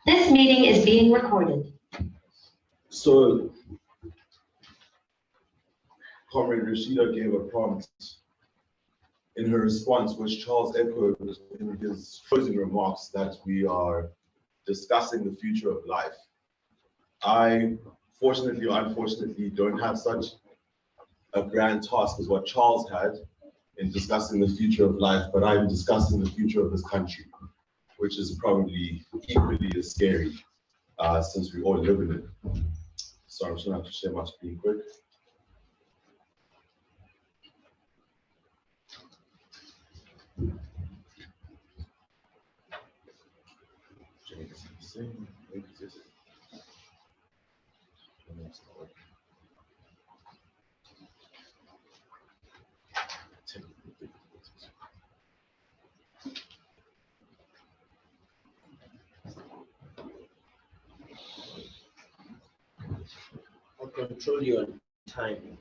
This meeting is being recorded. So, Comrade Rashida gave a prompt in her response, which Charles echoed in his closing remarks, that we are discussing the future of life. I, fortunately or unfortunately, don't have such a grand task as what Charles had in discussing the future of life, but I'm discussing the future of this country, which is probably equally as scary since we all live in it. So I'm just gonna have to share my screen quick. I'll control your time.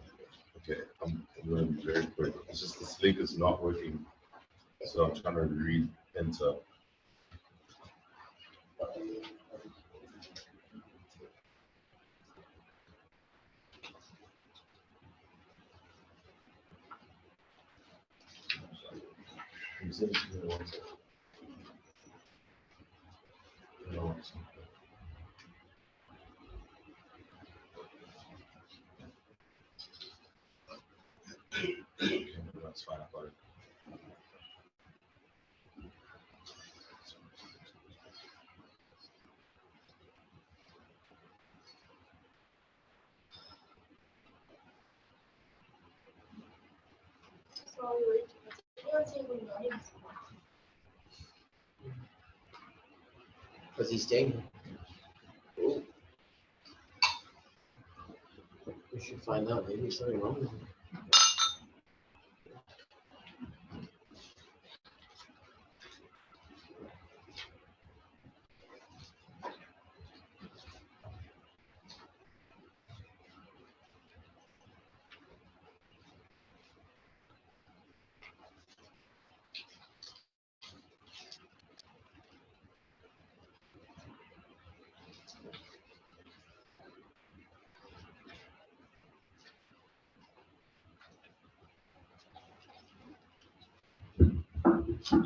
Okay, I'm going to be very quick. It's just this link is not working, so I'm trying to re-enter. Okay, that's fine. I got it. Because he's staying. Oh. We should find out. Maybe there's something wrong with him.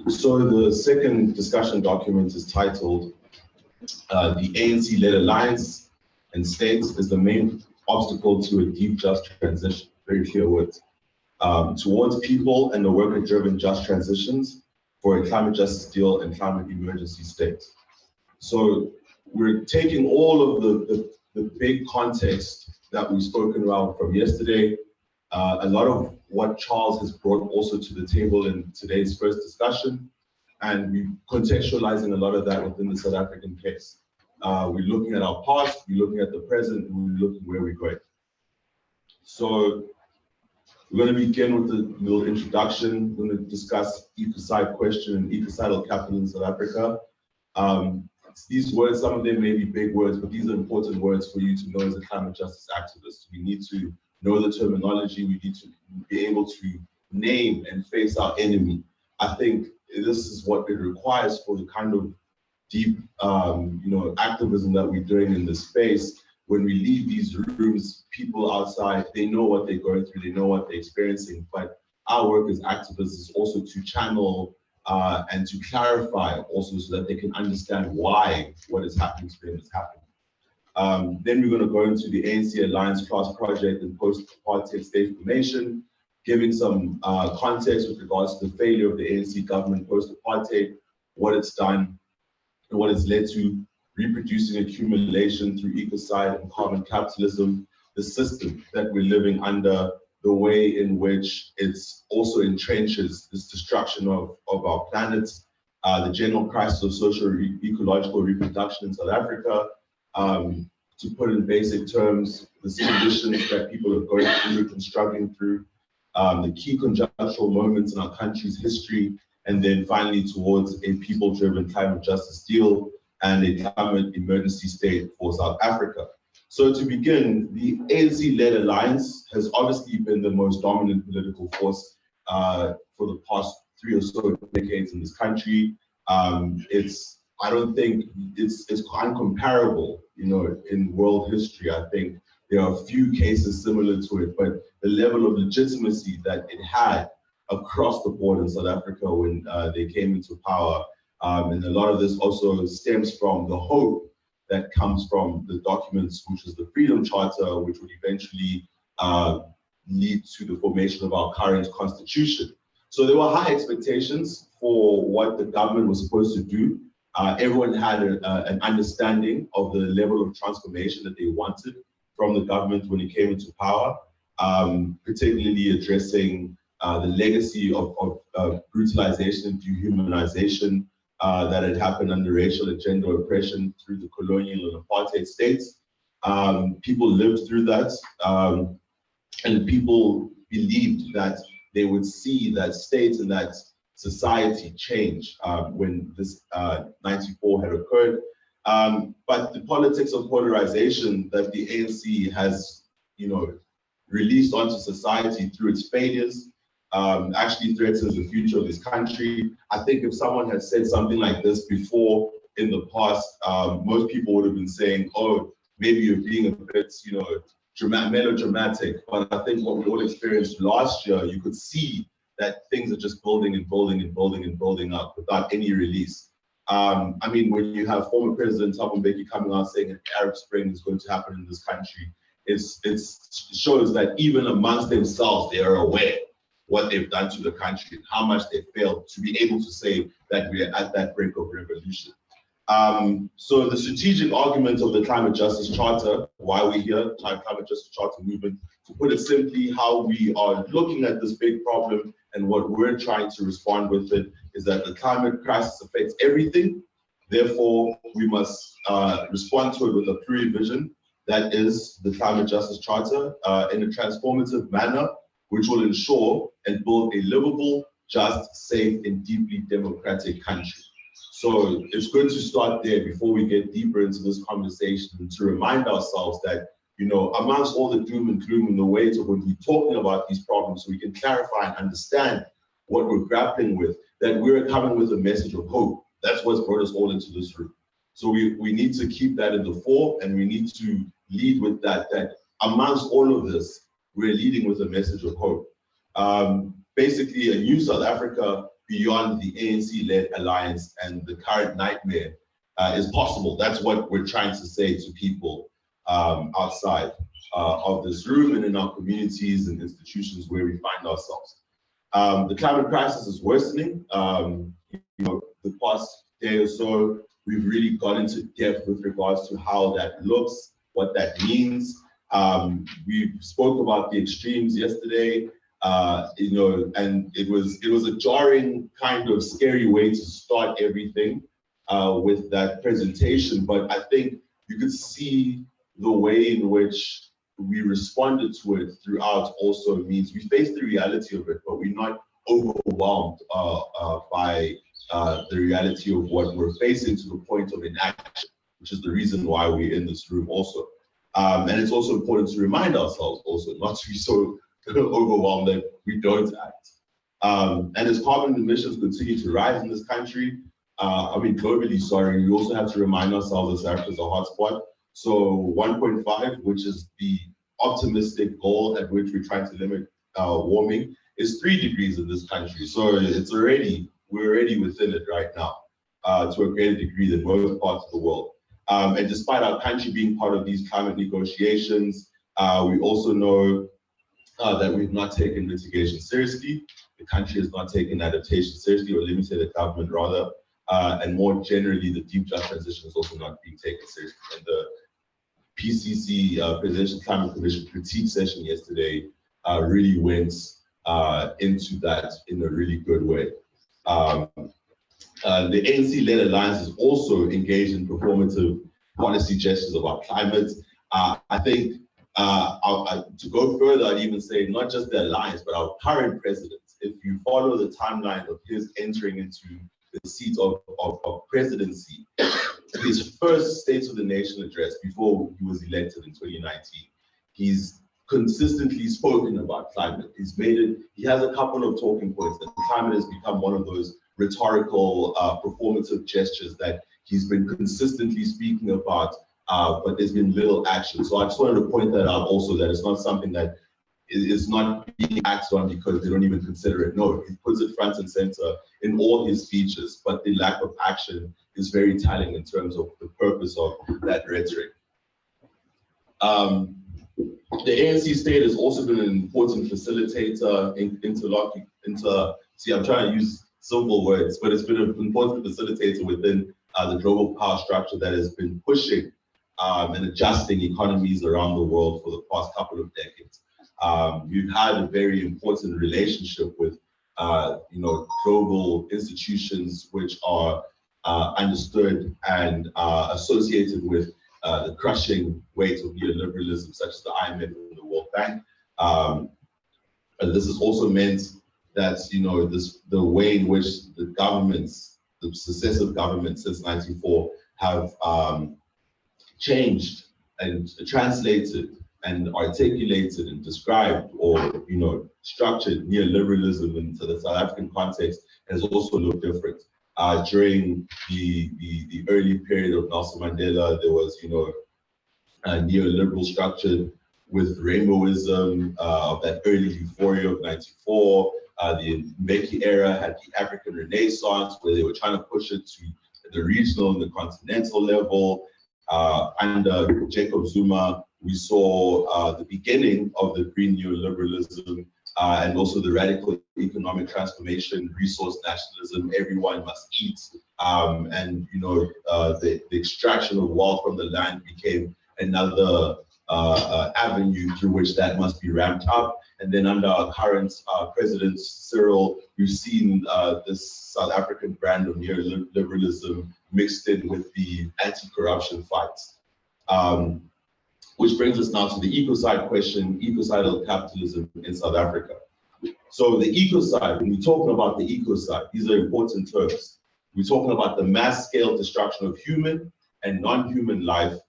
So the second discussion document is titled The ANC-Led Alliance and States is the main obstacle to a deep, just transition, very clear words, towards people and the worker-driven just transitions for a climate justice deal and climate emergency state. So we're taking all of the big context that we've spoken about from yesterday, a lot of what Charles has brought also to the table in today's first discussion, and we're contextualizing a lot of that within the South African case. We're looking at our past, we're looking at the present, and we're looking where we're going. So we're going to begin with a little introduction. We're going to discuss ecocide question and ecocidal capital in South Africa. These words, some of them may be big words, but these are important words for you to know as a climate justice activist. We need to know the terminology. We need to be able to name and face our enemy. I think this is what it requires for the kind of deep, activism that we're doing in this space. When we leave these rooms, people outside, they know what they're going through, they know what they're experiencing, but our work as activists is also to channel and to clarify also so that they can understand why what is happening to them is happening. Then we're going to go into the ANC Alliance Class Project and post-apartheid state formation, giving some context with regards to the failure of the ANC government post-apartheid, what it's done, and what it's led to, reproducing accumulation through ecocide and carbon capitalism, the system that we're living under, the way in which it's also entrenches this destruction of our planet, the general crisis of social ecological reproduction in South Africa, to put in basic terms, the conditions that people are going through and struggling through, the key conjunctural moments in our country's history, and then finally towards a people-driven climate justice deal and a climate emergency state for South Africa. So to begin, the ANC-led alliance has obviously been the most dominant political force for the past 3 or so decades in this country. It's I don't think it's uncomparable, in world history. I think there are a few cases similar to it, but the level of legitimacy that it had across the board in South Africa when they came into power, and a lot of this also stems from the hope that comes from the documents, which is the Freedom Charter, which would eventually lead to the formation of our current constitution. So there were high expectations for what the government was supposed to do. Everyone had an understanding of the level of transformation that they wanted from the government when it came into power, particularly addressing the legacy of brutalization and dehumanization that had happened under racial and gender oppression through the colonial and apartheid states. People lived through that, and people believed that they would see that state and that society change when this 94 had occurred. But the politics of polarization that the ANC has, released onto society through its failures actually threatens the future of this country. I think if someone had said something like this before in the past, most people would have been saying, oh, maybe you're being a bit, melodramatic. But I think what we all experienced last year, you could see that things are just building and building and building and building up without any release. When you have former President Thabo Mbeki coming out saying an Arab Spring is going to happen in this country, it shows that even amongst themselves, they are aware what they've done to the country and how much they failed to be able to say that we are at that brink of revolution. So the strategic argument of the Climate Justice Charter, why we're here, Climate Justice Charter movement, to put it simply, how we are looking at this big problem and what we're trying to respond with it is that the climate crisis affects everything. Therefore, we must respond to it with a plurivision, that is the Climate Justice Charter, in a transformative manner, which will ensure and build a livable, just, safe, and deeply democratic country. So it's good to start there before we get deeper into this conversation to remind ourselves that, amongst all the doom and gloom and the weight of when we're talking about these problems, so we can clarify and understand what we're grappling with, that we're coming with a message of hope. That's what's brought us all into this room. So we need to keep that in the fore, and we need to lead with that amongst all of this, we're leading with a message of hope. Basically, a new South Africa beyond the ANC-led alliance and the current nightmare is possible. That's what we're trying to say to people outside of this room and in our communities and institutions where we find ourselves. The climate crisis is worsening. The past day or so, we've really got into depth with regards to how that looks, what that means. We spoke about the extremes yesterday, and it was a jarring kind of scary way to start everything with that presentation. But I think you could see the way in which we responded to it throughout also means we face the reality of it, but we're not overwhelmed by the reality of what we're facing to the point of inaction, which is the reason why we're in this room also. And it's also important to remind ourselves also not to be so overwhelmed that we don't act. And as carbon emissions continue to rise in this country, globally, we also have to remind ourselves that South Africa is a hotspot. So 1.5, which is the optimistic goal at which we're trying to limit warming, is 3 degrees in this country. So we're already within it right now to a greater degree than most parts of the world. And despite our country being part of these climate negotiations, we also know that we've not taken mitigation seriously. The country has not taken adaptation seriously, or limited the government rather. And more generally, the deep just transition is also not being taken seriously. And the PCC, Presidential Climate Commission critique session yesterday really went into that in a really good way. The ANC-led alliance is also engaged in performative policy gestures about climate. I think to go further, I'd even say not just the alliance, but our current president. If you follow the timeline of his entering into the seat of presidency, his first State of the Nation address before he was elected in 2019, he's consistently spoken about climate. He's made it, he has a couple of talking points, and climate has become one of those rhetorical, performative gestures that he's been consistently speaking about, but there's been little action. So I just wanted to point that out also, that it's not something that is not being acted on because they don't even consider it. No, he puts it front and center in all his speeches, but the lack of action is very telling in terms of the purpose of that rhetoric. The ANC state has also been an important facilitator I'm trying to use simple words, but it's been an important facilitator within the global power structure that has been pushing and adjusting economies around the world for the past couple of decades. We've had a very important relationship with global institutions which are understood and associated with the crushing weight of neoliberalism, such as the IMF and the World Bank. This has also meant that the way in which the successive governments since '94 have changed and translated and articulated and described or structured neoliberalism into the South African context has also looked different. During the early period of Nelson Mandela, there was a neoliberal structure with rainbowism of that early euphoria of '94. The Mbeki era had the African Renaissance, where they were trying to push it to the regional and the continental level. Under Jacob Zuma, we saw the beginning of the green neoliberalism and also the radical economic transformation, resource nationalism, everyone must eat. The extraction of wealth from the land became another avenue through which that must be ramped up. And then under our current President Cyril, we've seen this South African brand of neoliberalism mixed in with the anti-corruption fights. Which brings us now to the ecocide question, ecocidal capitalism in South Africa. So the ecocide, when we're talking about the ecocide, these are important terms. We're talking about the mass scale destruction of human and non-human life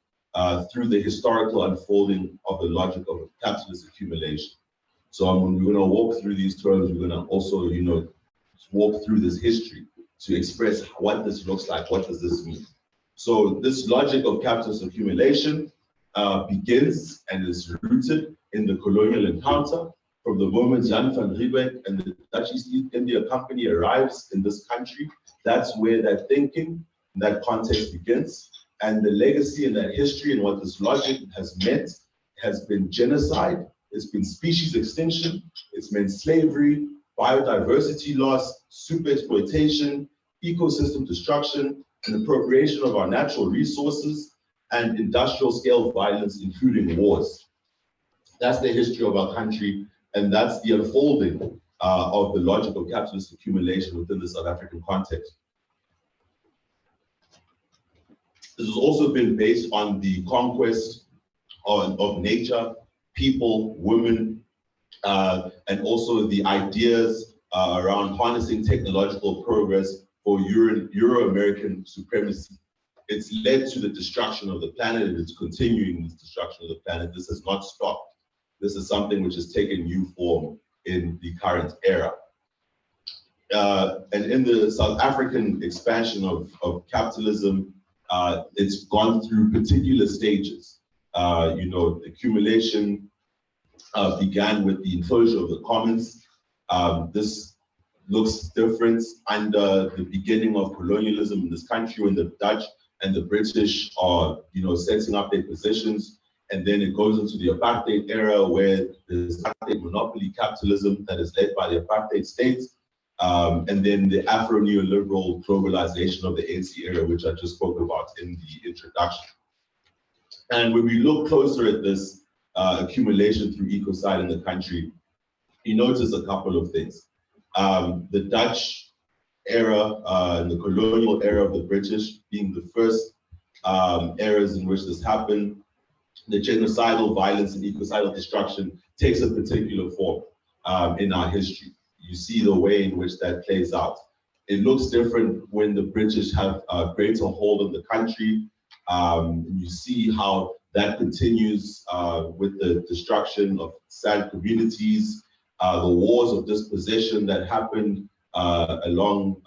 through the historical unfolding of the logic of capitalist accumulation. So we're going to walk through these terms. We're going to also, walk through this history to express what this looks like. What does this mean? So this logic of capitalist accumulation begins and is rooted in the colonial encounter. From the moment Jan van Riebeeck and the Dutch East India Company arrives in this country, that's where that thinking, that context begins. And the legacy and that history and what this logic has meant has been genocide, it's been species extinction, it's meant slavery, biodiversity loss, super exploitation, ecosystem destruction, and appropriation of our natural resources, and industrial scale violence, including wars. That's the history of our country, and that's the unfolding of the logic of capitalist accumulation within the South African context. This has also been based on the conquest of nature, people, women, and also the ideas around harnessing technological progress for Euro-American supremacy. It's led to the destruction of the planet, and it's continuing this destruction of the planet. This has not stopped. This is something which has taken new form in the current era. And in the South African expansion of capitalism, it's gone through particular stages. The accumulation began with the enclosure of the commons. This looks different under the beginning of colonialism in this country, when the Dutch and the British are, setting up their positions. And then it goes into the apartheid era, where there's apartheid monopoly capitalism that is led by the apartheid states. And then the Afro-neoliberal globalization of the ANC era, which I just spoke about in the introduction. And when we look closer at this accumulation through ecocide in the country, you notice a couple of things. The Dutch era and the colonial era of the British being the first eras in which this happened. The genocidal violence and ecocidal destruction takes a particular form in our history. You see the way in which that plays out. It looks different when the British have a greater hold of the country. You see how that continues with the destruction of sad communities, the wars of dispossession that happened along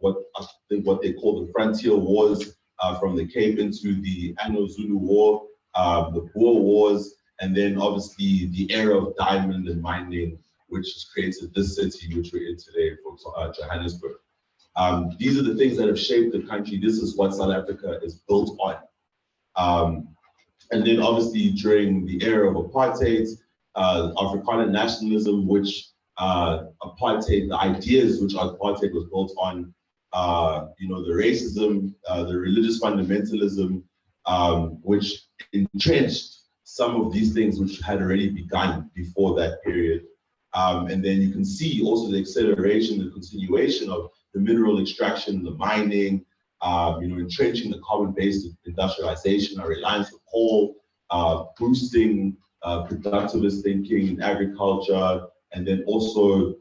what they call the frontier wars from the Cape into the Anglo-Zulu War, the Boer Wars, and then obviously the era of diamond and mining, which has created this city which we're in today, for Johannesburg. These are the things that have shaped the country. This is what South Africa is built on. And then obviously during the era of apartheid, Afrikaner nationalism, which apartheid, the ideas which apartheid was built on, the racism, the religious fundamentalism, which entrenched some of these things which had already begun before that period. And then you can see also the acceleration, the continuation of the mineral extraction, the mining, entrenching the carbon-based industrialization, our reliance on coal, boosting productivist thinking in agriculture, and then also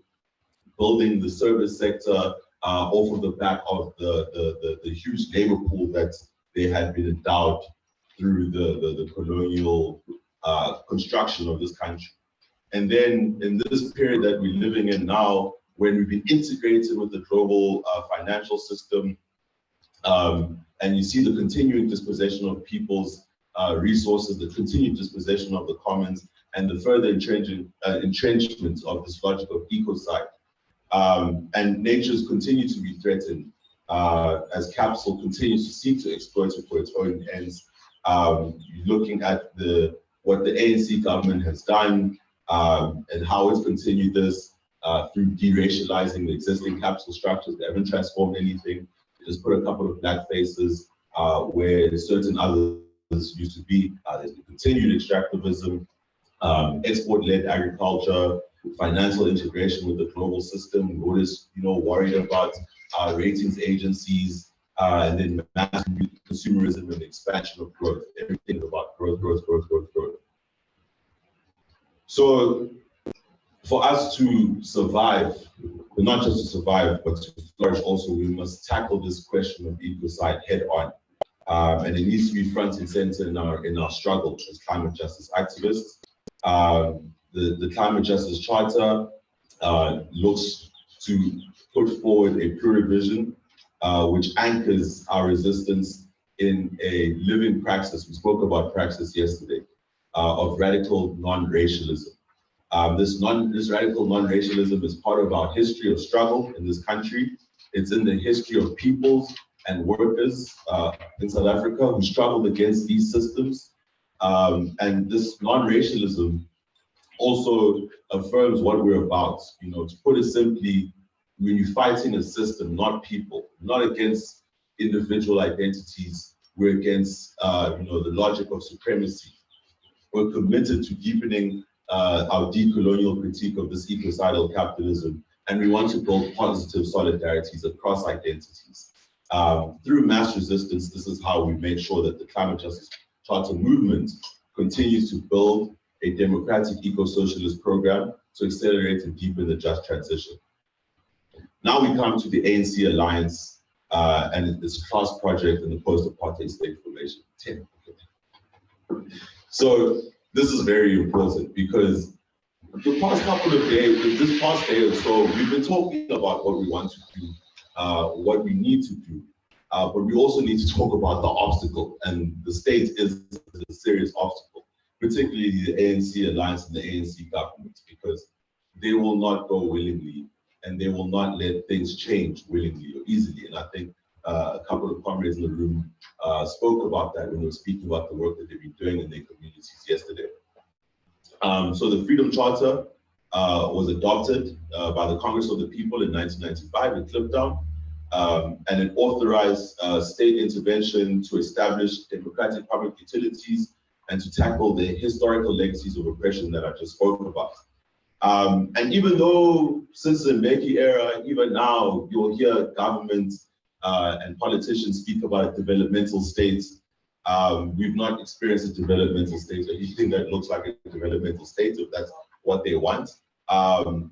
building the service sector off of the back of the huge labor pool that they had been endowed through the colonial construction of this country. And then in this period that we're living in now, when we've been integrated with the global financial system, and you see the continuing dispossession of people's resources, the continued dispossession of the commons, and the further entrenchment of this logic of ecocide. And natures continue to be threatened as capital continues to seek to exploit it for its own ends. Looking at what the ANC government has done and how it's continued this through deracializing the existing capital structures. They haven't transformed anything. They just put a couple of black faces where certain others used to be. There's been continued extractivism, export-led agriculture, financial integration with the global system. We're always, worried about ratings agencies, and then mass consumerism and expansion of growth. Everything is about growth. So for us to survive, but not just to survive, but to flourish also, we must tackle this question of ecocide head on. And it needs to be front and center in our struggle as climate justice activists. The Climate Justice Charter looks to put forward a pure vision which anchors our resistance in a living praxis. We spoke about praxis yesterday of radical non-racialism. This radical non-racialism is part of our history of struggle in this country. It's in the history of peoples and workers in South Africa who struggled against these systems. And this non-racialism also affirms what we're about. To put it simply, when you're fighting a system, not people, not against individual identities, we're against the logic of supremacy. We're committed to deepening our decolonial critique of this ecocidal capitalism, and we want to build positive solidarities across identities. Through mass resistance, this is how we make sure that the Climate Justice Charter movement continues to build a democratic eco-socialist program to accelerate and deepen the just transition. Now we come to the ANC Alliance and its class project and the post-apartheid state formation. So this is very important because the past couple of days, this past day or so, we've been talking about what we want to do, what we need to do, but we also need to talk about the obstacle, and the state is a serious obstacle, particularly the ANC Alliance and the ANC government, because they will not go willingly and they will not let things change willingly or easily. And I think a couple of comrades in the room spoke about that when they were speaking about the work that they've been doing in their communities yesterday. So the Freedom Charter was adopted by the Congress of the People in 1995 in Kliptown, and it authorized state intervention to establish democratic public utilities and to tackle the historical legacies of oppression that I just spoke about. And even though since the Mbeki era, even now, you'll hear governments and politicians speak about developmental states. We've not experienced a developmental state or anything that looks like a developmental state, if that's what they want. And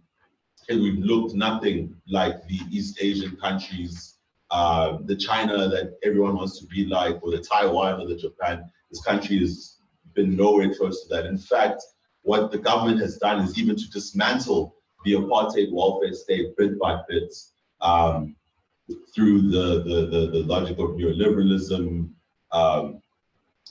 we've looked nothing like the East Asian countries, the China that everyone wants to be like, or the Taiwan or the Japan. This country has been nowhere close to that. In fact, what the government has done is even to dismantle the apartheid welfare state bit by bit. through the logic of neoliberalism.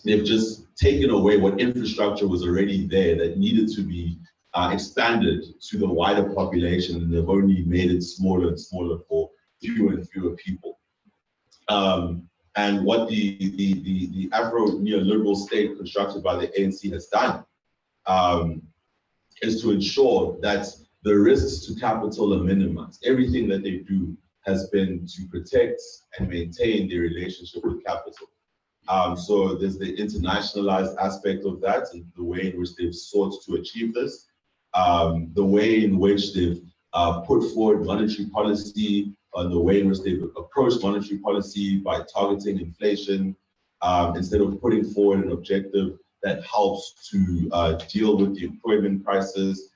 They've just taken away what infrastructure was already there that needed to be expanded to the wider population, and they've only made it smaller and smaller for fewer and fewer people. And what the Afro neoliberal state constructed by the ANC has done is to ensure that the risks to capital are minimized. Everything that they do has been to protect and maintain their relationship with capital. So there's the internationalized aspect of that, and the way in which they've sought to achieve this, the way in which they've put forward monetary policy, the way in which they've approached monetary policy by targeting inflation, instead of putting forward an objective that helps to deal with the employment crisis.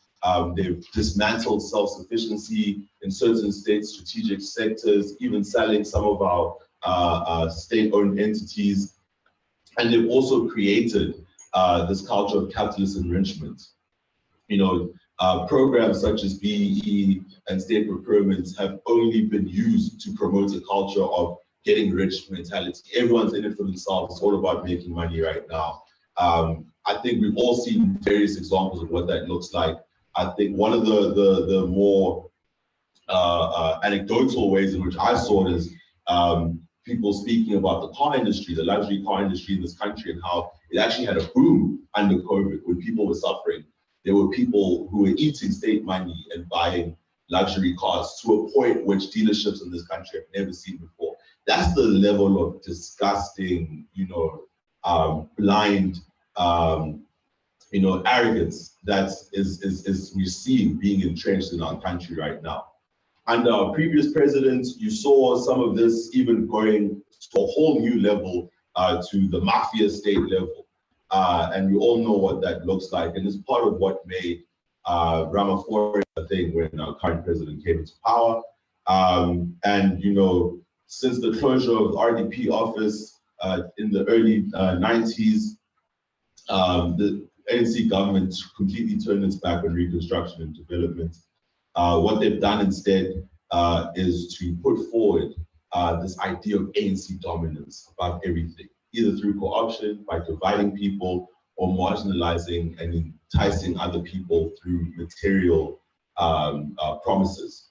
They've dismantled self-sufficiency in certain state strategic sectors, even selling some of our state-owned entities. And they've also created this culture of capitalist enrichment. Programs such as BEE and state procurements have only been used to promote a culture of getting rich mentality. Everyone's in it for themselves. It's all about making money right now. I think we've all seen various examples of what that looks like. I think one of the more anecdotal ways in which I saw it is people speaking about the car industry, the luxury car industry in this country, and how it actually had a boom under COVID when people were suffering. There were people who were eating state money and buying luxury cars to a point which dealerships in this country have never seen before. That's the level of disgusting, blind, arrogance that is we see being entrenched in our country right now. Under our previous presidents, you saw some of this even going to a whole new level, to the mafia state level. And we all know what that looks like. And it's part of what made Ramaphosa a thing when our current president came into power. Since the closure of the RDP office in the early 90s, the ANC government completely turned its back on reconstruction and development. What they've done instead is to put forward this idea of ANC dominance about everything, either through co-option, by dividing people, or marginalizing and enticing other people through material promises.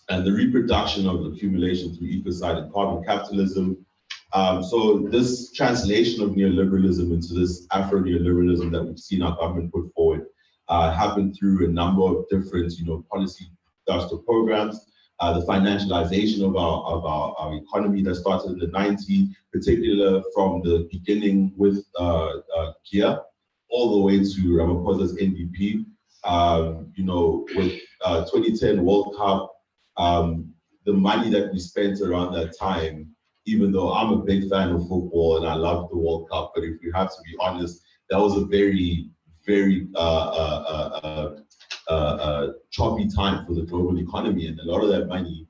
And the reproduction of accumulation through ecocide and carbon capitalism. So this translation of neoliberalism into this Afro-neoliberalism that we've seen our government put forward happened through a number of different, policy industrial programs. The financialization of our economy that started in the 90s, particularly from the beginning with GEAR, all the way to Ramaphosa's NDP. With 2010 World Cup, the money that we spent around that time, even though I'm a big fan of football and I love the World Cup, but if we have to be honest, that was a very, very choppy time for the global economy, and a lot of that money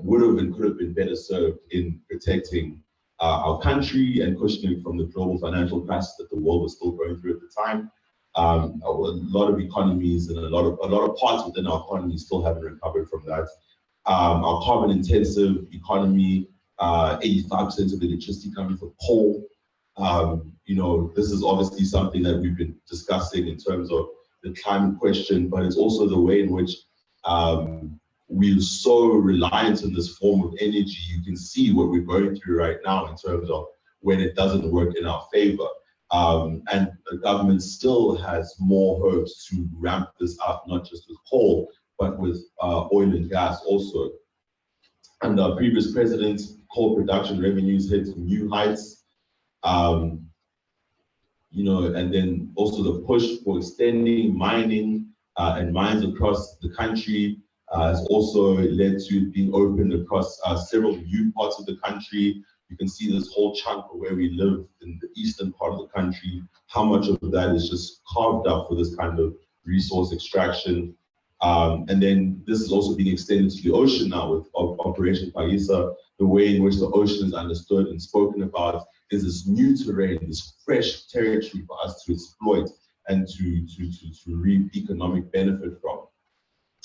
would have and could have been better served in protecting our country and cushioning from the global financial crisis that the world was still going through at the time. A lot of economies and a lot of parts within our economy still haven't recovered from that. Our carbon-intensive economy, 85% of electricity coming from coal. This is obviously something that we've been discussing in terms of the climate question, but it's also the way in which we're so reliant on this form of energy. You can see what we're going through right now in terms of when it doesn't work in our favor. And the government still has more hopes to ramp this up, not just with coal, but with oil and gas also. And our previous presidents, coal production revenues hit new heights. And then also the push for extending mining and mines across the country has also led to it being opened across several new parts of the country. You can see this whole chunk of where we live in the eastern part of the country, how much of that is just carved up for this kind of resource extraction. And then this is also being extended to the ocean now with Operation Paisa. The way in which the ocean is understood and spoken about is this new terrain, this fresh territory for us to exploit and to reap economic benefit from.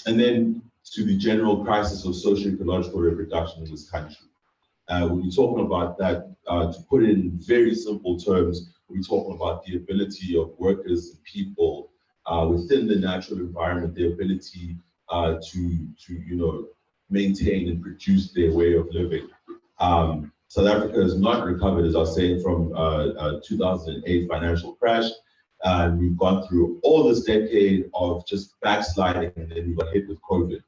And then to the general crisis of socio-ecological reproduction in this country. When you're talking about that, to put it in very simple terms, we're talking about the ability of workers and people within the natural environment, their ability to maintain and produce their way of living. South Africa has not recovered, as I was saying, from 2008 financial crash. We've gone through all this decade of just backsliding, and then we got hit with COVID.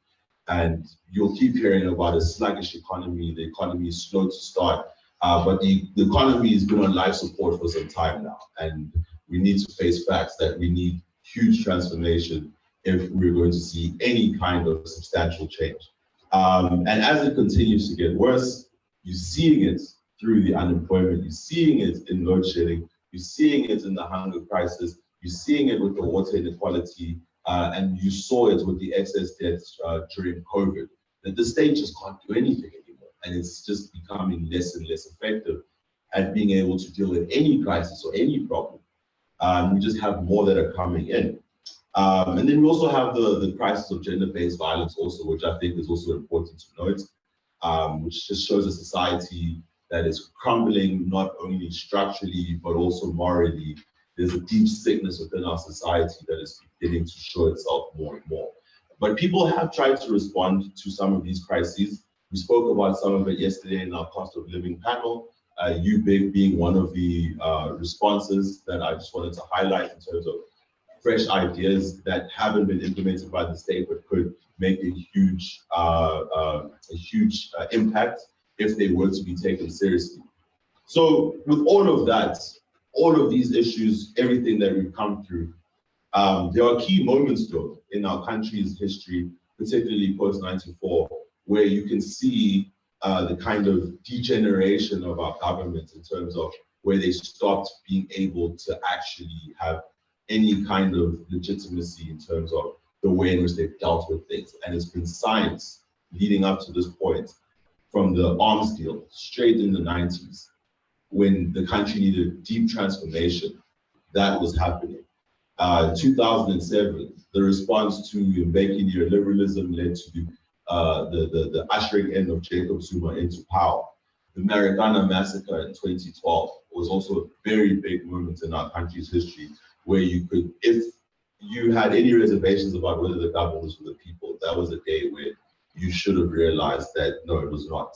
And you'll keep hearing about a sluggish economy. The economy is slow to start, but the economy has been on life support for some time now. And we need to face facts that we need huge transformation if we're going to see any kind of substantial change. And as it continues to get worse, you're seeing it through the unemployment, you're seeing it in load shedding, you're seeing it in the hunger crisis, you're seeing it with the water inequality, and you saw it with the excess deaths during COVID, that the state just can't do anything anymore. And it's just becoming less and less effective at being able to deal with any crisis or any problem. We just have more that are coming in. And then we also have the crisis of gender-based violence also, which I think is also important to note, which just shows a society that is crumbling not only structurally, but also morally. There's a deep sickness within our society that is beginning to show itself more and more. But people have tried to respond to some of these crises. We spoke about some of it yesterday in our cost of living panel, UBIG being one of the responses that I just wanted to highlight in terms of fresh ideas that haven't been implemented by the state, but could make a huge impact if they were to be taken seriously. So with all of that, all of these issues, everything that we've come through, there are key moments though in our country's history, particularly post-94, where you can see the kind of degeneration of our government in terms of where they stopped being able to actually have any kind of legitimacy in terms of the way in which they've dealt with things. And it's been science leading up to this point, from the arms deal straight in the 90s, when the country needed deep transformation, that was happening. 2007, the response to Mbeki neoliberalism led to the ushering in of Jacob Zuma into power. The Marikana massacre in 2012 was also a very big moment in our country's history, where you could, if you had any reservations about whether the government was for the people, that was a day where you should have realized that no, it was not.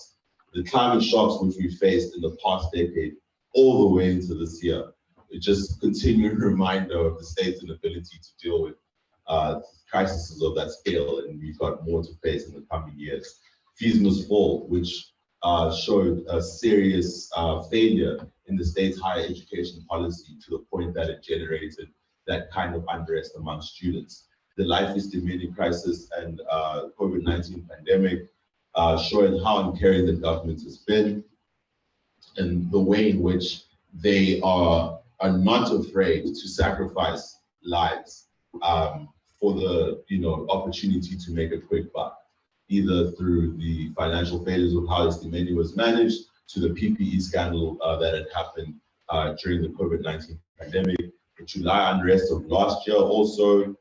The climate shocks which we faced in the past decade, all the way into this year, it just continued reminder of the state's inability to deal with crises of that scale, and we've got more to face in the coming years. Fees must fall, which showed a serious failure in the state's higher education policy, to the point that it generated that kind of unrest among students. The life is demanding crisis and COVID-19 pandemic showing how uncaring the government has been, and the way in which they are not afraid to sacrifice lives for the opportunity to make a quick buck, either through the financial failures of how the menu was managed, to the PPE scandal that had happened during the COVID-19 pandemic, the July unrest of last year also,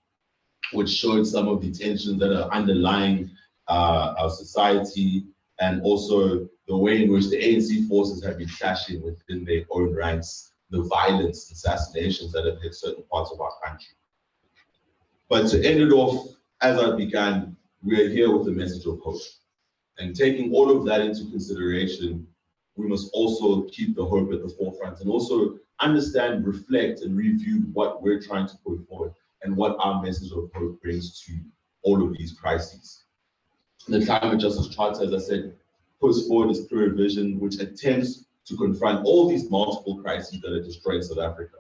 which showed some of the tensions that are underlying our society, and also the way in which the ANC forces have been clashing within their own ranks, the violence, assassinations that have hit certain parts of our country. But to end it off, as I began, we're here with a message of hope. And taking all of that into consideration, we must also keep the hope at the forefront, and also understand, reflect, and review what we're trying to put forward and what our message of hope brings to all of these crises. The Climate Justice Charter, as I said, puts forward this clear vision which attempts to confront all these multiple crises that are destroying South Africa.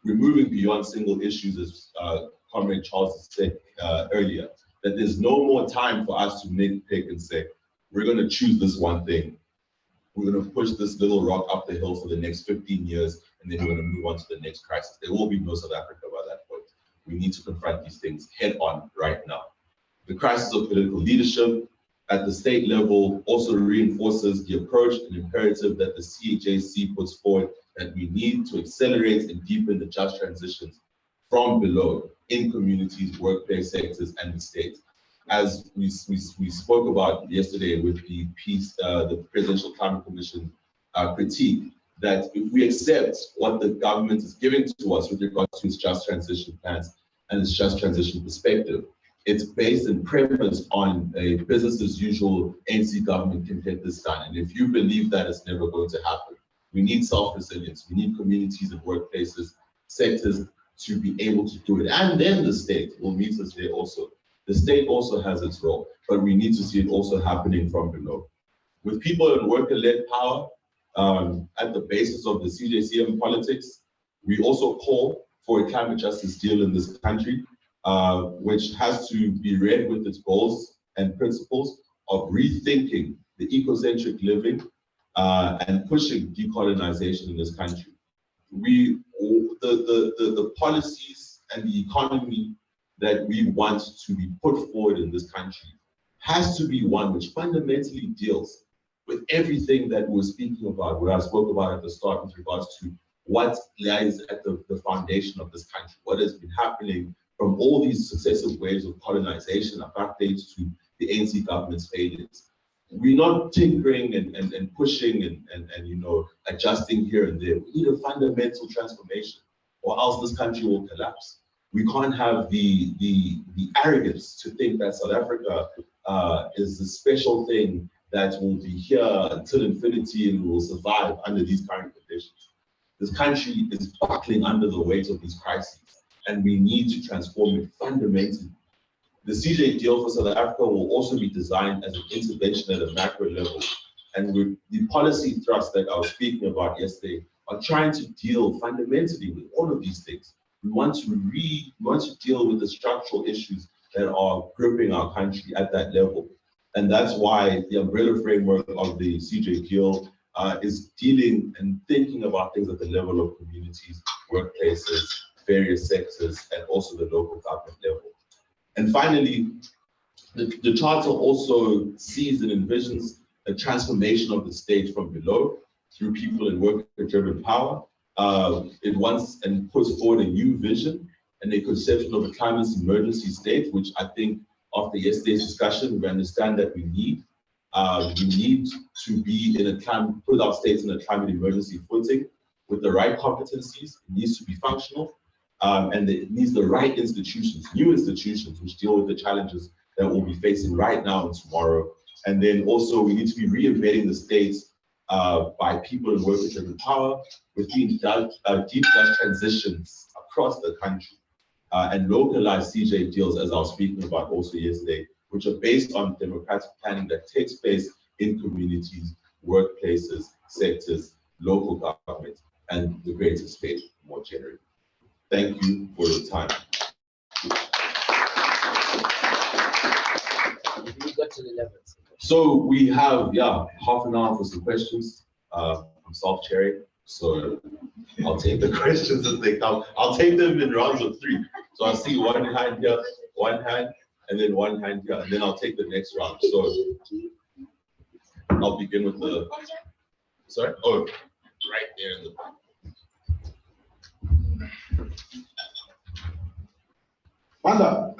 We're moving beyond single issues, as Comrade Charles said earlier, that there's no more time for us to nitpick and say, we're going to choose this one thing. We're going to push this little rock up the hill for the next 15 years, and then we're going to move on to the next crisis. There will be no South Africa by that point. We need to confront these things head on right now. The crisis of political leadership at the state level also reinforces the approach and imperative that the CJCM puts forward, that we need to accelerate and deepen the just transitions from below in communities, workplace sectors, and the state. as we spoke about yesterday with the the Presidential Climate Commission critique, that if we accept what the government is giving to us with regards to its just transition plans and its just transition perspective, it's based and premised on a business as usual ANC government can get this done. And if you believe that, it's never going to happen. We need self-resilience. We need communities and workplaces, sectors to be able to do it. And then the state will meet us there also. The state also has its role, but we need to see it also happening from below. With people in worker-led power at the basis of the CJCM politics, we also call for a climate justice deal in this country, which has to be read with its goals and principles of rethinking the ecocentric living and pushing decolonization in this country. The policies and the economy that we want to be put forward in this country has to be one which fundamentally deals with everything that we're speaking about, what I spoke about at the start with regards to what lies at the foundation of this country, what has been happening from all these successive waves of colonization, apartheid, to the ANC government's failures. We're not tinkering and pushing and you know, adjusting here and there. We need a fundamental transformation, or else this country will collapse. We can't have the arrogance to think that South Africa is a special thing that will be here until infinity and will survive under these current conditions. This country is buckling under the weight of these crises, and we need to transform it fundamentally. The CJ deal for South Africa will also be designed as an intervention at a macro level. And with the policy thrust that I was speaking about yesterday, are trying to deal fundamentally with all of these things. We want to deal with the structural issues that are gripping our country at that level. And that's why the umbrella framework of the CJ deal is dealing and thinking about things at the level of communities, workplaces, various sectors, and also the local government level. And finally, the Charter also sees and envisions a transformation of the state from below through people in worker-driven power. It wants and puts forward a new vision and a conception of a climate emergency state, which I think after yesterday's discussion, we understand that we need. We need to be in a climate, put our states in a climate emergency footing with the right competencies. It needs to be functional. And it needs the right institutions, new institutions, which deal with the challenges that we'll be facing right now and tomorrow. And then also we need to be re-embedding the states by people in worker-driven power with deep just transitions across the country and localized CJ deals, as I was speaking about also yesterday, which are based on democratic planning that takes place in communities, workplaces, sectors, local government, and the greater state more generally. Thank you for your time. We got to the 11th. So we have, half an hour for some questions. I'm self-chairing, so I'll take the questions as they come. I'll take them in rounds of 3. So I see one hand here, one hand, and then one hand here, and then I'll take the next round. So I'll begin with the, sorry? Oh, right there in the back. Wanda,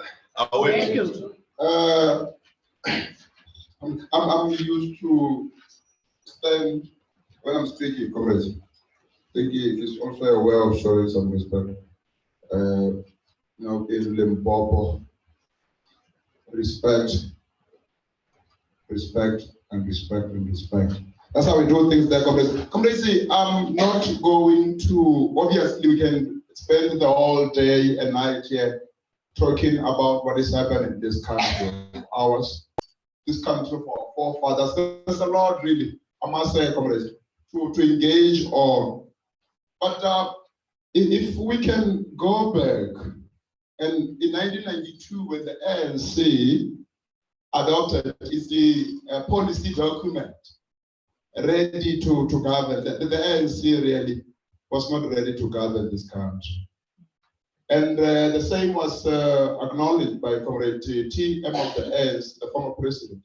I'm used to stand when I'm speaking, comrades. I think it is also a way of showing some respect. You know, in Limpopo, respect, and respect. That's how we do things there, comrades. Comrades, I'm not going to, obviously we can spend the whole day and night here talking about what is happening in this country, this country for our forefathers. There's a lot, really, I must say, comrades, to engage on. But if we can go back, and in 1992, when the ANC adopted the policy document ready to govern, the ANC really was not ready to govern this country. And the same was acknowledged by Comrade T.M. of the ANC, the former president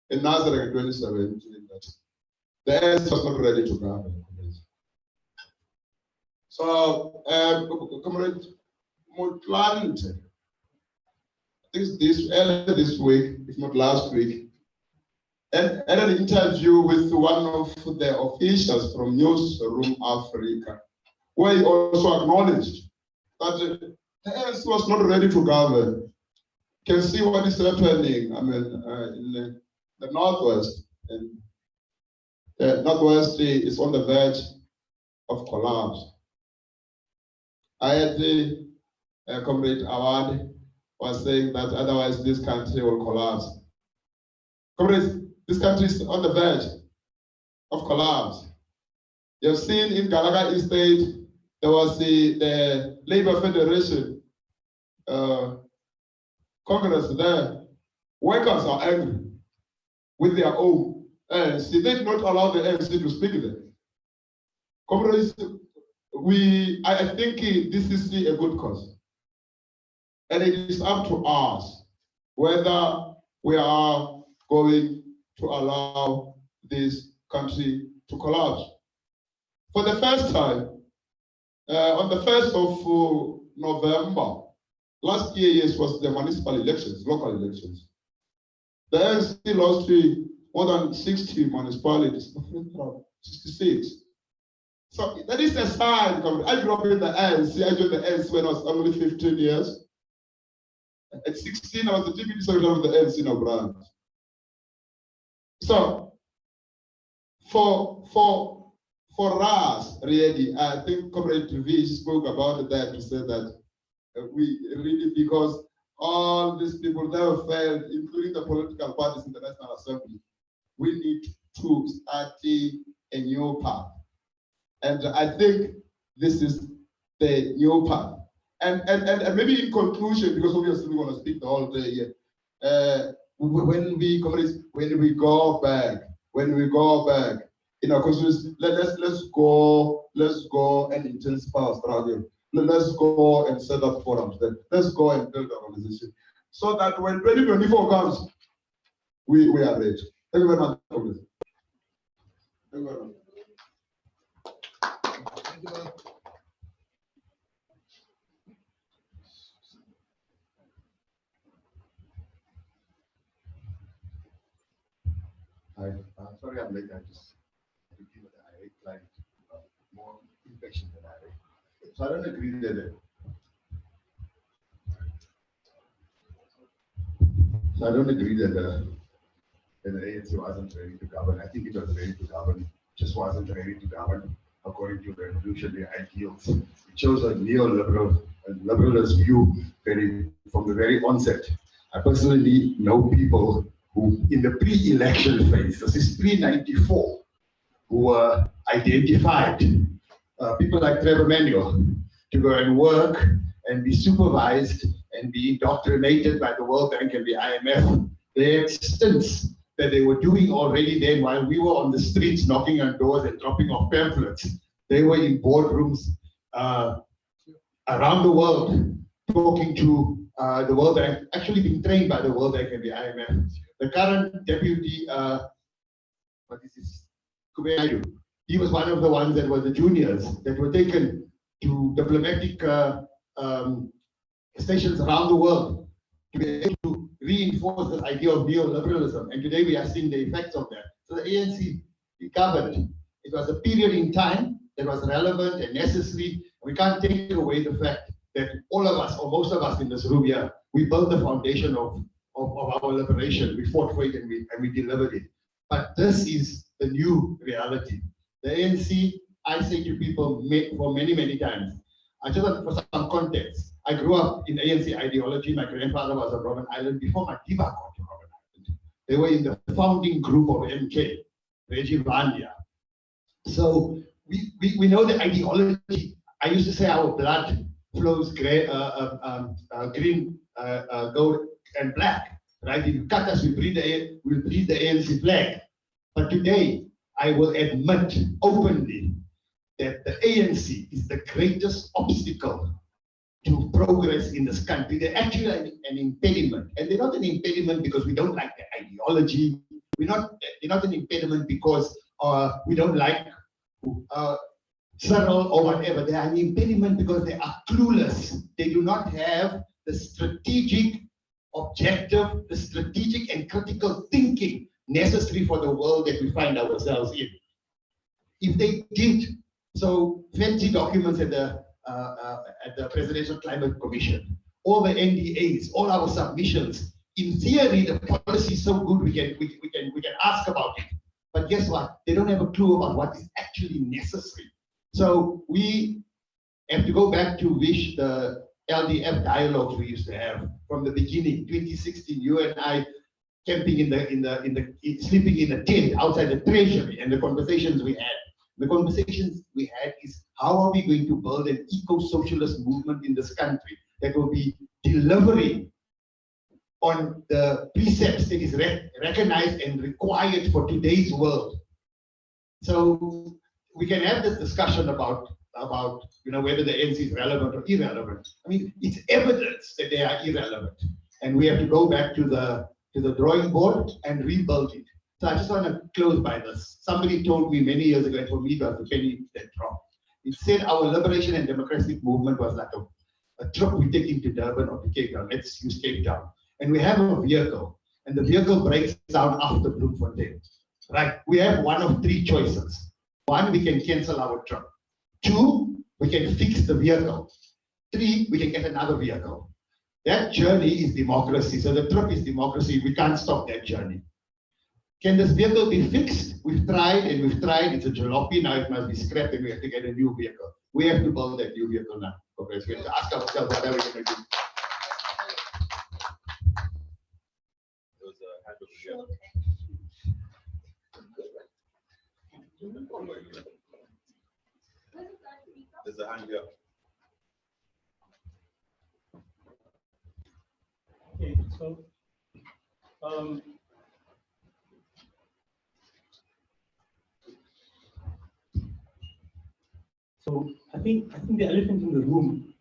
in Nazareth in 2017, that the ANC was not ready to govern. So, Comrade Motlanthe earlier this week, if not last week, and had an interview with one of the officials from Newsroom Africa, where he also acknowledged that the ANC was not ready to govern. You can see what is happening. I mean, in the Northwest, and the Northwest is on the verge of collapse. I had the Comrade Awande was saying that otherwise this country will collapse. Comrades, this country is on the verge of collapse. You've seen in Galaga Estate, there was the Labour Federation Congress there. Workers are angry with their own ANC. They did not allow the ANC to speak there. Comrades, I think this is a good cause. And it is up to us whether we are going to allow this country to collapse. For the first time, on the 1st of November, last year was the municipal elections, local elections. The ANC lost to more than 60 municipalities, 66. So that is a sign. I grew up in the ANC. I joined the ANC when I was only 15 years. At 16, I was the deputy secretary of the ANC in Awande. So for us, really, I think Comrade Vish spoke about that to say that we really, because all these people never failed, including the political parties in the National Assembly, we need to start a new path. And I think this is the new path. And maybe in conclusion, because obviously we're going to speak the whole day here, when we go back, in our constituency, let's go and intensify our struggle. Let's go and set up forums there. Let's go and build an organization. So that when 2024 comes, we are ready. Thank you very much. Thank you very much. I'm sorry I'm late. I just give an irate client more infection than irate. So I don't agree that. So I don't agree that the ANC wasn't ready to govern. I think it was ready to govern, just wasn't ready to govern according to revolutionary ideals. It shows a neoliberal and liberalist view from the very onset. I personally know people who, in the pre-election phase, this is pre-94, who were identified, people like Trevor Manuel, to go and work and be supervised and be indoctrinated by the World Bank and the IMF. They had stints that they were doing already then while we were on the streets knocking on doors and dropping off pamphlets. They were in boardrooms around the world talking to the World Bank, actually being trained by the World Bank and the IMF. The current deputy, what is this? Kubeayu. He was one of the ones that were the juniors that were taken to diplomatic stations around the world to be able to reinforce this idea of neoliberalism. And today we are seeing the effects of that. So the ANC governed. It was a period in time that was relevant and necessary. We can't take away the fact that all of us, or most of us in this room here, we built the foundation of our liberation. We fought for it and we delivered it. But this is the new reality. The ANC, I say to people for many, many times, I just want for some context. I grew up in ANC ideology. My grandfather was of Robben Island before my diva got to Robben Island. They were in the founding group of MK, Reggie Vandia. So we know the ideology. I used to say our blood flows green, gold, and black. Right? If you cut us, we'll breathe the ANC flag. But today, I will admit openly that the ANC is the greatest obstacle to progress in this country. They're actually an impediment. And they're not an impediment because we don't like the ideology. They're not an impediment because we don't like Cyril or whatever. They are an impediment because they are clueless. They do not have the strategic objective, the strategic and critical thinking necessary for the world that we find ourselves in. If they did, so fancy documents at the Presidential Climate Commission, all the NDAs, all our submissions, in theory, the policy is so good we can ask about it. But guess what? They don't have a clue about what is actually necessary. So we have to go back to wish the LDF dialogues we used to have from the beginning, 2016, you and I camping sleeping in a tent outside the treasury, and the conversations we had. The conversations we had is, how are we going to build an eco-socialist movement in this country that will be delivering on the precepts that is recognized and required for today's world. So we can have this discussion about whether the ANC is relevant or irrelevant. I mean, it's evidence that they are irrelevant, and we have to go back to the drawing board and rebuild it. So I just want to close by this. Somebody told me many years ago, and for me it was the penny that dropped. It said our liberation and democratic movement was like a trip we take into Durban or to Cape Town. Let's use Cape Town. And we have a vehicle, and the vehicle breaks down after Bloemfontein. Right? We have one of three choices. One, we can cancel our trip. Two, we can fix the vehicle. Three, we can get another vehicle. That journey is democracy. So the trip is democracy. We can't stop that journey. Can this vehicle be fixed? We've tried and we've tried. It's a jalopy. Now it must be scrapped and we have to get a new vehicle. We have to build that new vehicle now. Okay, so we have to ask ourselves, what are we going to do? There's a hand here. Okay, so I think the elephant in the room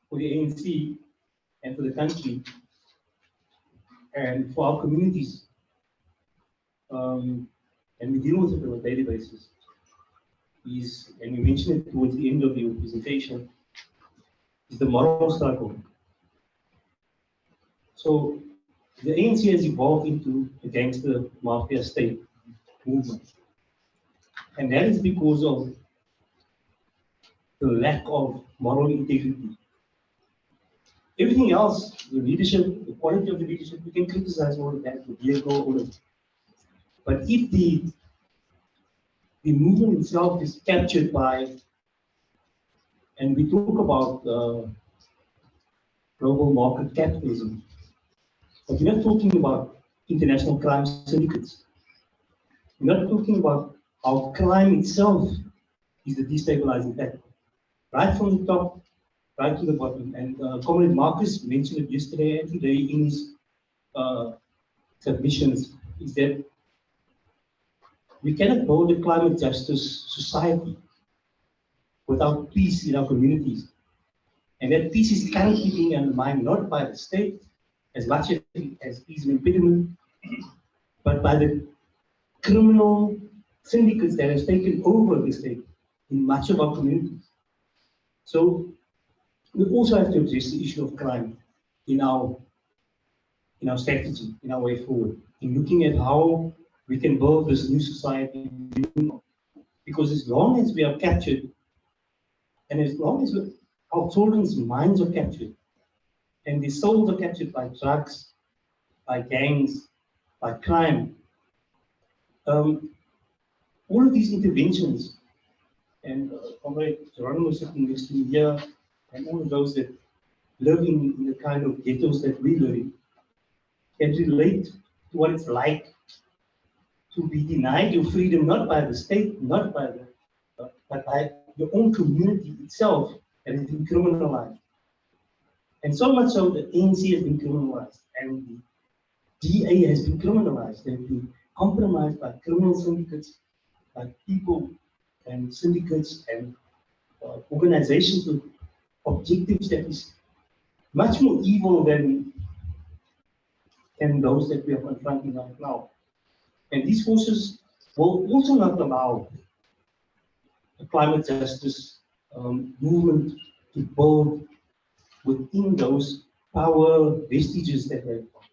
for the ANC and for the country and for our communities, and we deal with it on a daily basis, is, and you mentioned it towards the end of your presentation, is the moral struggle. So the ANC has evolved into a gangster mafia state movement. And that is because of the lack of moral integrity. Everything else, the leadership, the quality of the leadership, we can criticize all of that, the vehicle, all of it. But if the movement itself is captured by, and we talk about global market capitalism, but we're not talking about international crime syndicates. We're not talking about how crime itself is the destabilizing factor. Right from the top, right to the bottom. And Comrade Marcus mentioned it yesterday and today in his submissions, is that we cannot build a climate justice society without peace in our communities. And that peace is currently being undermined not by the state, as much as is an impediment, but by the criminal syndicates that have taken over the state in much of our communities. So we also have to address the issue of crime in our strategy, in our way forward, in looking at how we can build this new society. Because as long as we are captured, and as long as our children's minds are captured, and their souls are captured by drugs, by gangs, by crime, all of these interventions, and Comrade Geronimo sitting next to me here, and all of those that live in the kind of ghettos that we live in, can relate to what it's like to be denied your freedom, not by the state, not by but by your own community itself, that has been criminalized. And so much so that ANC has been criminalized, and the DA has been criminalized. They've been compromised by criminal syndicates, by people and syndicates and organizations with objectives that is much more evil than those that we are confronting right now. And these forces will also not allow the climate justice movement to build within those power vestiges that they've got.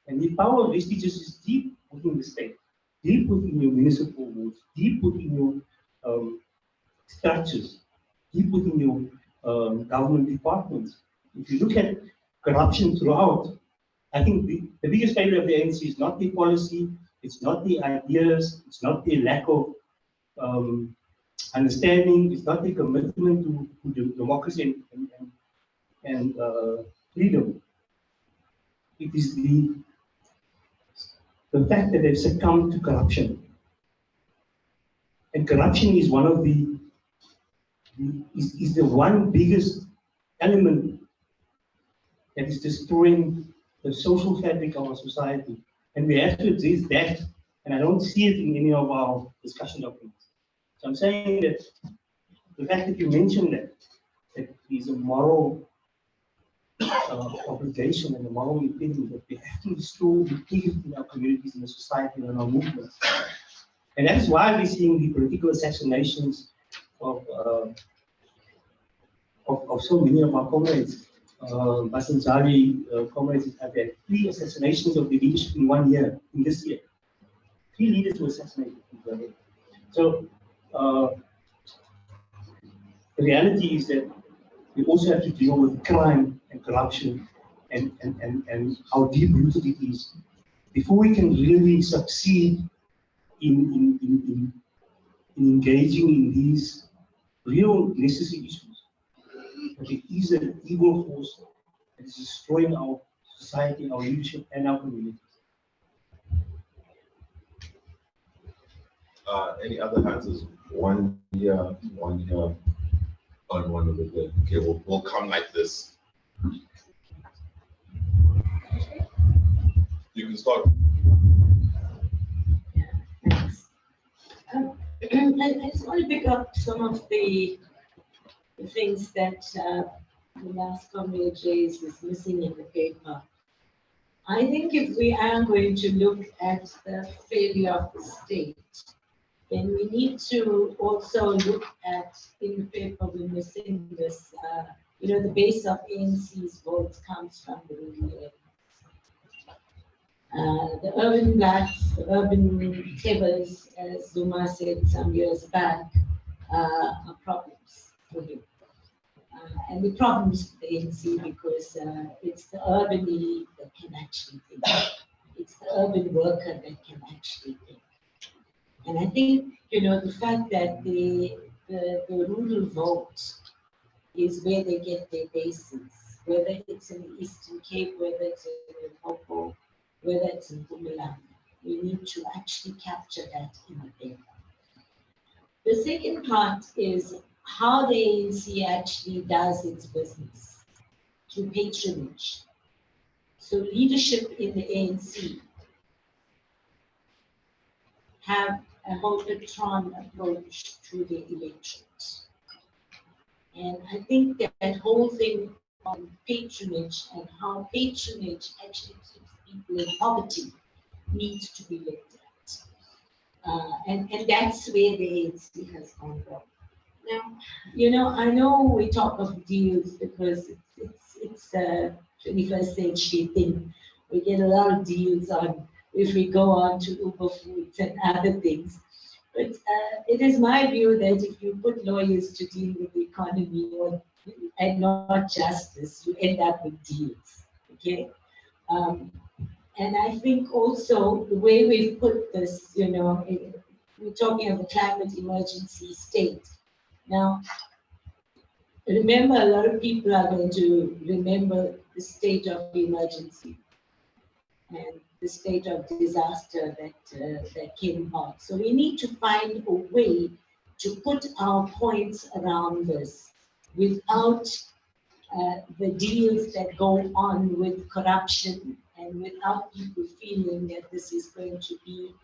And the power vestiges is deep within the state, deep within your municipal boards, deep within your structures, deep within your government departments. If you look at corruption throughout, I think the biggest failure of the ANC is not the policy, it's not the ideas, it's not the lack of understanding, it's not the commitment to democracy and freedom. It is the fact that they've succumbed to corruption. And corruption is one of the one biggest element that is destroying the social fabric of our society. And we have to address that, and I don't see it in any of our discussion documents. So I'm saying that the fact that you mentioned that is a moral obligation and a moral impediment that we have to restore the dignity in our communities, in the society, and our movements. And that is why we're seeing the political assassinations of so many of our comrades. Basanzari comrades have had 3 assassinations of the leadership in 1 year, in this year. 3 leaders were assassinated. So the reality is that we also have to deal with crime and corruption and how deep rooted it is before we can really succeed in engaging in these real necessary issues. But it is an evil force that is destroying our society, our leadership, and our communities. Any other hands? Is one here, on one over there. Okay, we'll come like this. You can start. Thanks. I just want to pick up some of the things that the last comrade raised is missing in the paper. I think if we are going to look at the failure of the state, then we need to also look at, in the paper we're missing this, the base of ANC's votes comes from the rural areas. The urban blacks, the urban tables, as Zuma said some years back, are problems for him. And the problems for the ANC because it's the urban elite that can actually think. It's the urban worker that can actually think. And I think, the fact that the rural vote is where they get their bases, whether it's in the Eastern Cape, whether it's in Limpopo, whether it's in Mpumalanga, we need to actually capture that in the paper. The second part is how the ANC actually does its business through patronage. So leadership in the ANC have a whole patron approach to the electorate. And I think that whole thing on patronage and how patronage actually keeps people in poverty needs to be looked at. And that's where the ANC has gone wrong. Now, I know we talk of deals because it's a 21st century thing. We get a lot of deals on if we go on to Uber Foods and other things. But it is my view that if you put lawyers to deal with the economy and not justice, you end up with deals, okay? And I think also the way we've put this, we're talking of a climate emergency state. Now, remember, a lot of people are going to remember the state of emergency and the state of disaster that came about. So we need to find a way to put our points around this without the deals that go on with corruption and without people feeling that this is going to be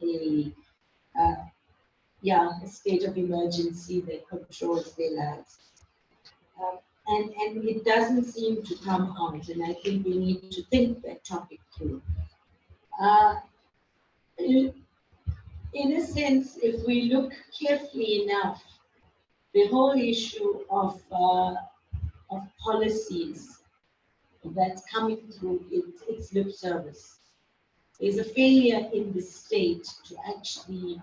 a state of emergency that controls their lives. And it doesn't seem to come out, and I think we need to think that topic through. In a sense, if we look carefully enough, the whole issue of policies that's coming through its lip service. There's a failure in the state to actually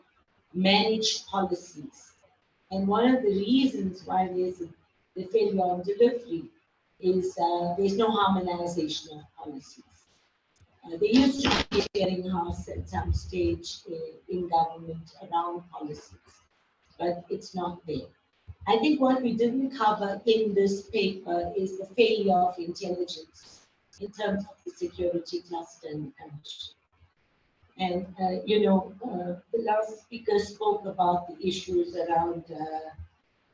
manage policies. And one of the reasons why there's the failure on delivery is there's no harmonization of policies. There used to be a clearinghouse at some stage in government around policies, but it's not there. I think what we didn't cover in this paper is the failure of intelligence in terms of the security cluster in the country. And, the last speaker spoke about the issues around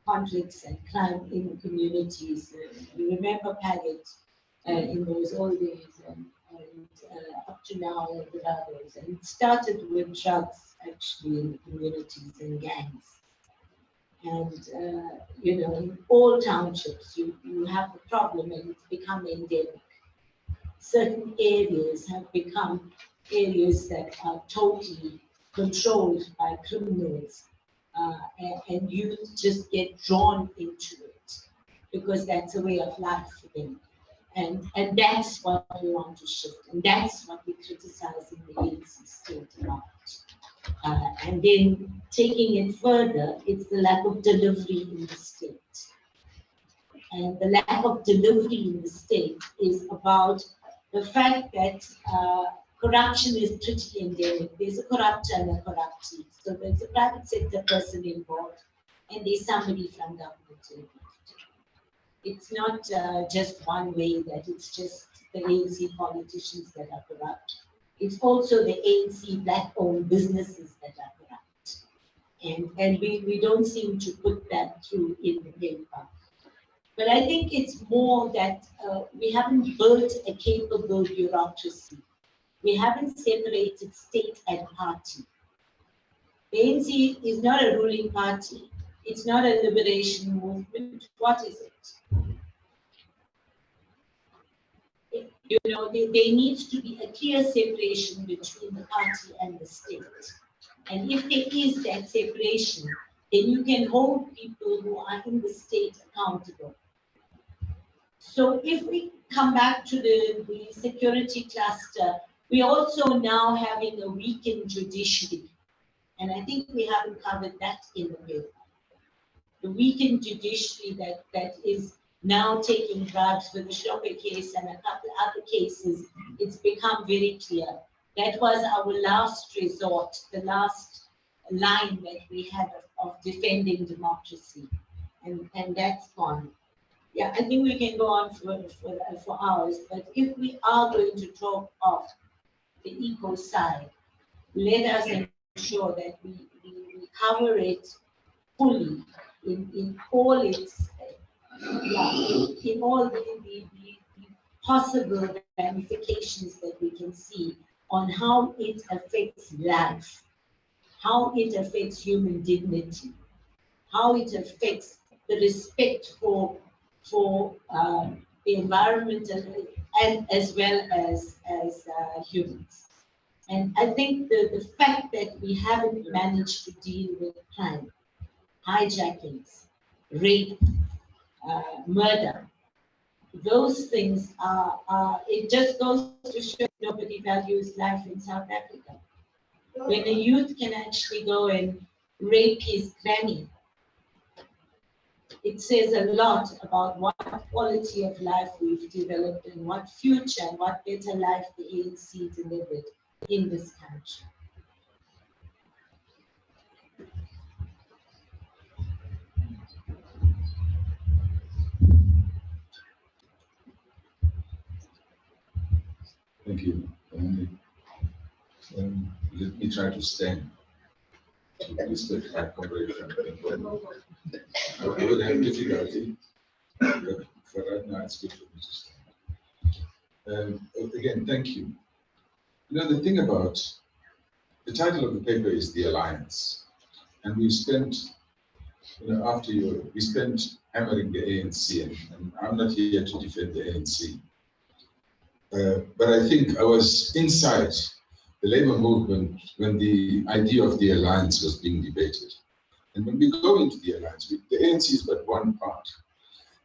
conflicts and crime in communities. You remember Paget in those old days and up to now and the others. And it started with drugs actually in the communities and gangs. And, in all townships, you have the problem and it's become endemic. Certain areas have become areas that are totally controlled by criminals, and youth just get drawn into it because that's a way of life for them. And that's what we want to shift, and that's what we criticize in the ANC state about. And then taking it further, it's the lack of delivery in the state. And the lack of delivery in the state is about the fact that corruption is pretty endemic. There's a corruptor and a corruptee. So there's a private sector person involved, and there's somebody from government involved. It's not just one way that it's just the ANC politicians that are corrupt. It's also the ANC black-owned businesses that are corrupt. And we don't seem to put that through in the paper. But I think it's more that we haven't built a capable bureaucracy. We haven't separated state and party. The ANC is not a ruling party. It's not a liberation movement. What is it? There needs to be a clear separation between the party and the state. And if there is that separation, then you can hold people who are in the state accountable. So if we come back to the security cluster, we're also now having a weakened judiciary. And I think we haven't covered that in the paper. The weakened judiciary that is now taking bribes with the Shope case and a couple other cases, it's become very clear. That was our last resort, the last line that we had of defending democracy. And that's gone. Yeah, I think we can go on for hours, but if we are going to talk of the eco side, let us ensure that we cover it fully in all its, in all the possible ramifications that we can see on how it affects life, how it affects human dignity, how it affects the respect for the environment and as well as humans. And I think the fact that we haven't managed to deal with crime, hijackings, rape, murder, those things it just goes to show nobody values life in South Africa. When a youth can actually go and rape his granny, it says a lot about what quality of life we've developed and what future and what better life the ANC delivered in this country. Thank you. Let me try to stand. Respect my cooperation. I would have difficulty, but for right now it's good for me to stand. Again, thank you. The thing about the title of the paper is The Alliance, and we spent, we spent hammering the ANC, and I'm not here to defend the ANC. But I think I was inside the labor movement when the idea of the alliance was being debated. And when we go into the alliance, the ANC is but one part.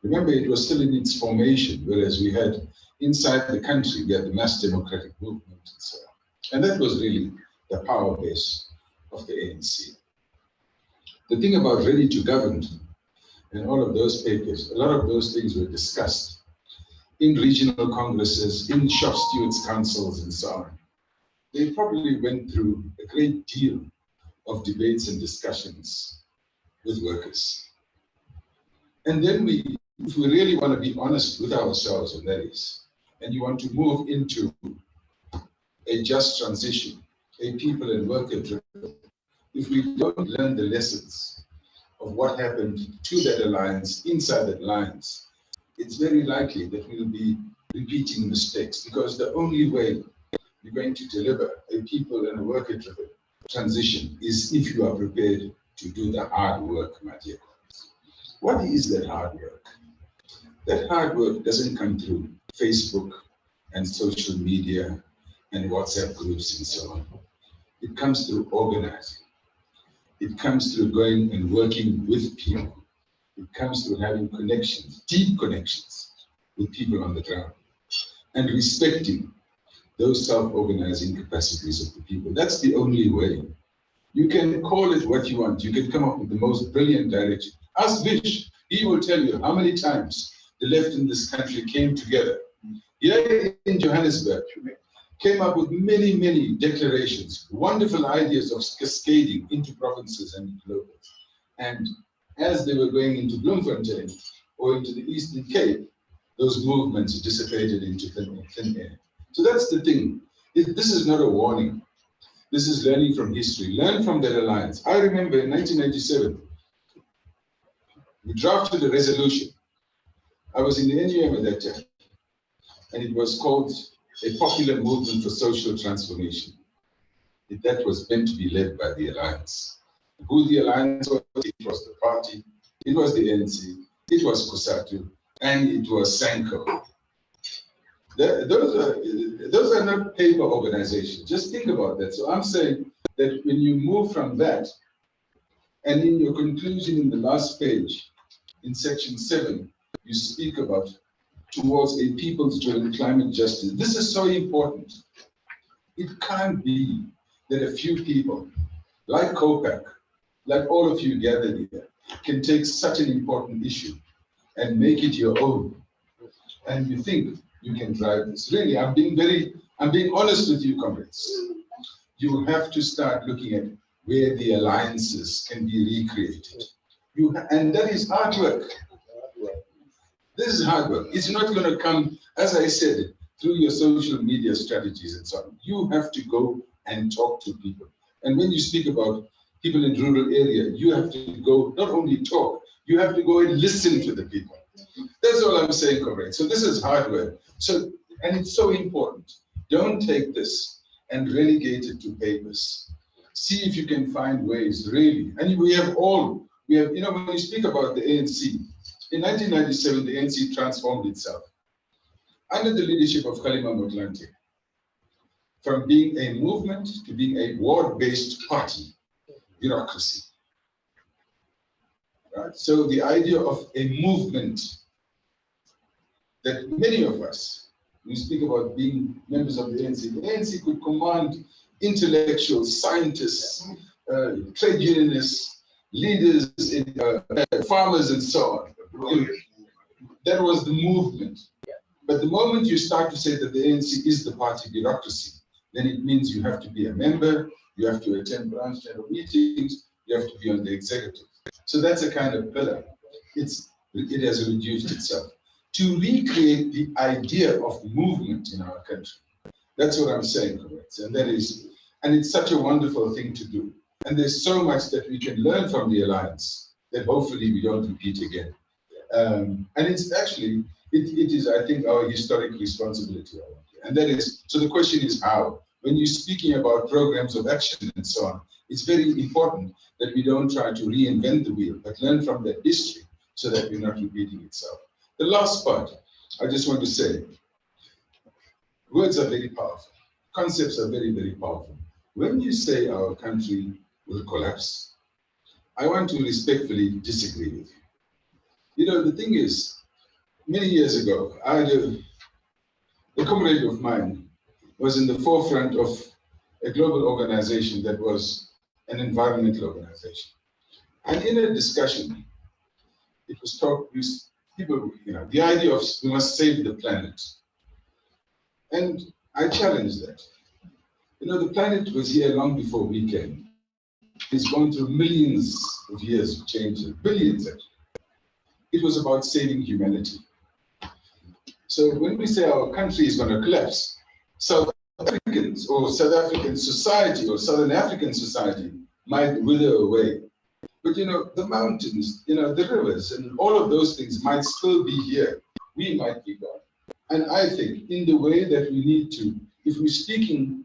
Remember, it was still in its formation, whereas we had inside the country, we had the mass democratic movement and so on. And that was really the power base of the ANC. The thing about ready to govern and all of those papers, a lot of those things were discussed in regional congresses, in shop stewards' councils and so on. They probably went through a great deal of debates and discussions with workers. And then if we really want to be honest with ourselves, and that is, and you want to move into a just transition, a people and worker driven, if we don't learn the lessons of what happened to that alliance, inside that alliance, it's very likely that we'll be repeating mistakes, because the only way you're going to deliver a people and a worker driven transition is if you are prepared to do the hard work, my dear colleagues. What is that hard work? That hard work doesn't come through Facebook and social media and WhatsApp groups and so on. It comes through organizing. It comes through going and working with people. It comes through having connections, deep connections with people on the ground, and respecting those self-organizing capacities of the people. That's the only way. You can call it what you want. You can come up with the most brilliant direction. Ask Vish, he will tell you how many times the left in this country came together. Here in Johannesburg, came up with many, many declarations, wonderful ideas of cascading into provinces and locals. And as they were going into Bloemfontein or into the Eastern Cape, those movements dissipated into thin air. So that's the thing. This is not a warning. This is learning from history. Learn from that alliance. I remember in 1997, we drafted a resolution. I was in the NUM at that time, and it was called a popular movement for social transformation. That was meant to be led by the alliance. Who the alliance was, it was the party, it was the ANC, it was COSATU, and it was SANCO. Those are not paper organizations. Just think about that. So I'm saying that when you move from that, and in your conclusion in the last page, in section 7, you speak about towards a people's-driven climate justice. This is so important. It can't be that a few people, like COPAC, like all of you gathered here, can take such an important issue and make it your own. And you think you can drive this. Really, I'm being honest with you, comrades. You have to start looking at where the alliances can be recreated. And that is hard work. This is hard work. It's not going to come, as I said, through your social media strategies and so on. You have to go and talk to people. And when you speak about people in rural areas, you have to go, not only talk, you have to go and listen to the people. That's all I'm saying, comrade. So this is hard work. So, and it's so important. Don't take this and relegate it to papers. See if you can find ways, really. And we have, when you speak about the ANC, in 1997, the ANC transformed itself under the leadership of Kgalema Motlanthe, from being a movement to being a ward-based party bureaucracy. Right? So the idea of a movement that many of us, we speak about being members of the ANC could command intellectuals, scientists, trade unionists, leaders, farmers, and so on. That was the movement. But the moment you start to say that the ANC is the party bureaucracy, then it means you have to be a member, you have to attend branch general meetings, you have to be on the executive. So that's a kind of pillar. It has reduced itself. To recreate the idea of movement in our country. That's what I'm saying, correct? And it's such a wonderful thing to do. And there's so much that we can learn from the alliance that hopefully we don't repeat again. And it's actually, it is, I think, our historic responsibility. And that is, so the question is how? When you're speaking about programs of action and so on, it's very important that we don't try to reinvent the wheel, but learn from that history so that we're not repeating itself. The last part, I just want to say, words are very powerful. Concepts are very, very powerful. When you say our country will collapse, I want to respectfully disagree with you. You know, the thing is, many years ago, I had a comrade of mine was in the forefront of a global organization that was an environmental organization. And in a discussion, it was talked, people, the idea of we must save the planet. And I challenged that. The planet was here long before we came. It's gone through millions of years of change, billions actually. It was about saving humanity. So when we say our country is going to collapse, South Africans or South African society or Southern African society might wither away. But the mountains, the rivers and all of those things might still be here. We might be gone. And I think in the way that we need to, if we're speaking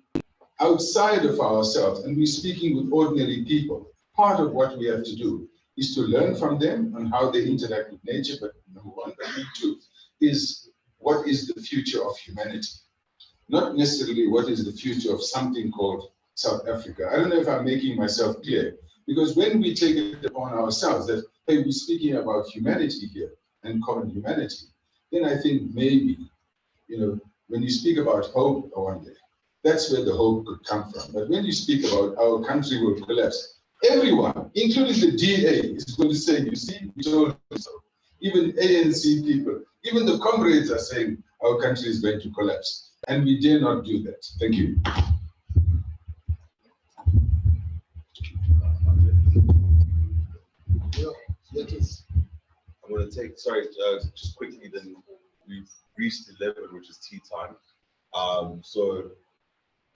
outside of ourselves and we're speaking with ordinary people, part of what we have to do is to learn from them on how they interact with nature, but number one, but number two is what is the future of humanity? Not necessarily what is the future of something called South Africa. I don't know if I'm making myself clear, because when we take it upon ourselves that, hey, we're speaking about humanity here and common humanity, then I think maybe, when you speak about hope, Awande, that's where the hope could come from. But when you speak about our country will collapse, everyone, including the DA, is going to say, you see, we told you so. Even ANC people, even the comrades are saying our country is going to collapse. And we dare not do that. Thank you. I'm going to take, sorry, just quickly, then we've reached 11, which is tea time. So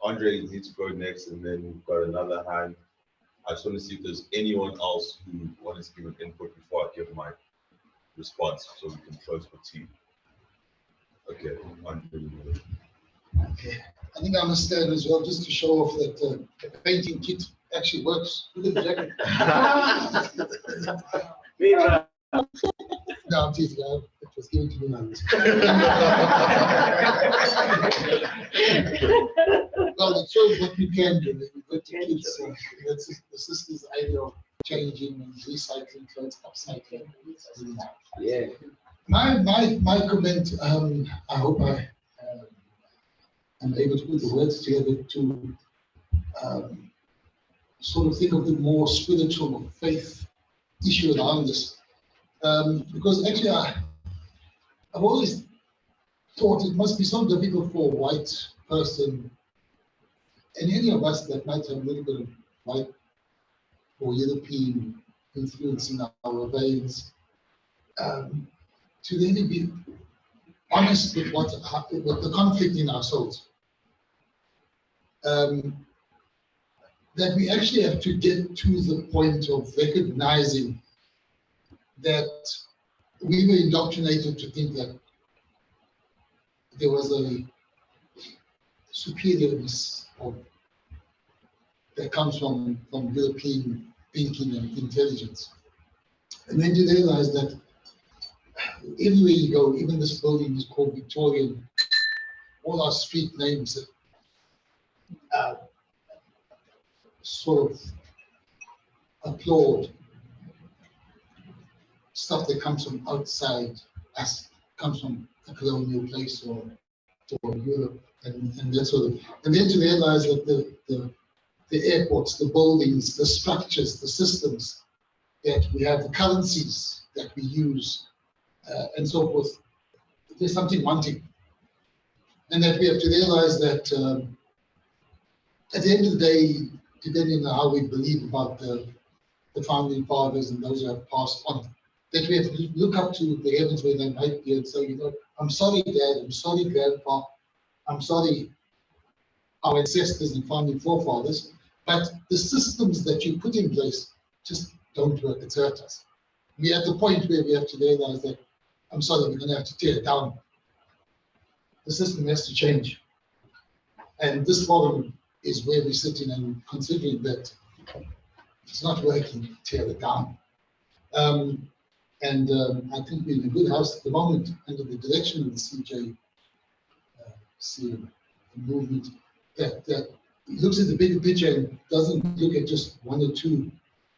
Andre needs to go next, and then we've got another hand. I just want to see if there's anyone else who wants to give an input before I give my response, so we can close for tea. Okay, Andre. Okay, I think I must stand as well, just to show off that the painting kit actually works. Look at the jacket. No, I'm teasing. It was given to me now. Well, it shows what we can do. We go to kids. That's the sister's idea of changing and recycling clothes, upcycling. Yeah. My comment. I hope I am able to put the words together to sort of think of the more spiritual or faith issue around this. Because actually, I've always thought it must be so difficult for a white person, and any of us that might have a little bit of white or European influence in our veins, to really be honest with with the conflict in our souls. That we actually have to get to the point of recognizing that we were indoctrinated to think that there was a superiorness that comes from European thinking and intelligence. And then you realize that everywhere you go, even this building is called Victorian, all our street names sort of applaud stuff that comes from outside us, comes from a colonial place or Europe and that sort of, and then to realize that the airports, the buildings, the structures, the systems that we have, the currencies that we use, and so forth, there's something wanting. And that we have to realize that at the end of the day, depending on how we believe about the founding fathers and those who have passed on, that we have to look up to the heavens where they might be and say, I'm sorry, Dad, I'm sorry, Grandpa, I'm sorry, our ancestors and founding forefathers, but the systems that you put in place just don't work. It's hurt us. We're at the point where we have to realize that, I'm sorry, we're going to have to tear it down. The system has to change. And this forum is where we're sitting and considering that it's not working, tear it down. I think we're in a good house at the moment under the direction of the CJCM movement that looks at the bigger picture and doesn't look at just one or two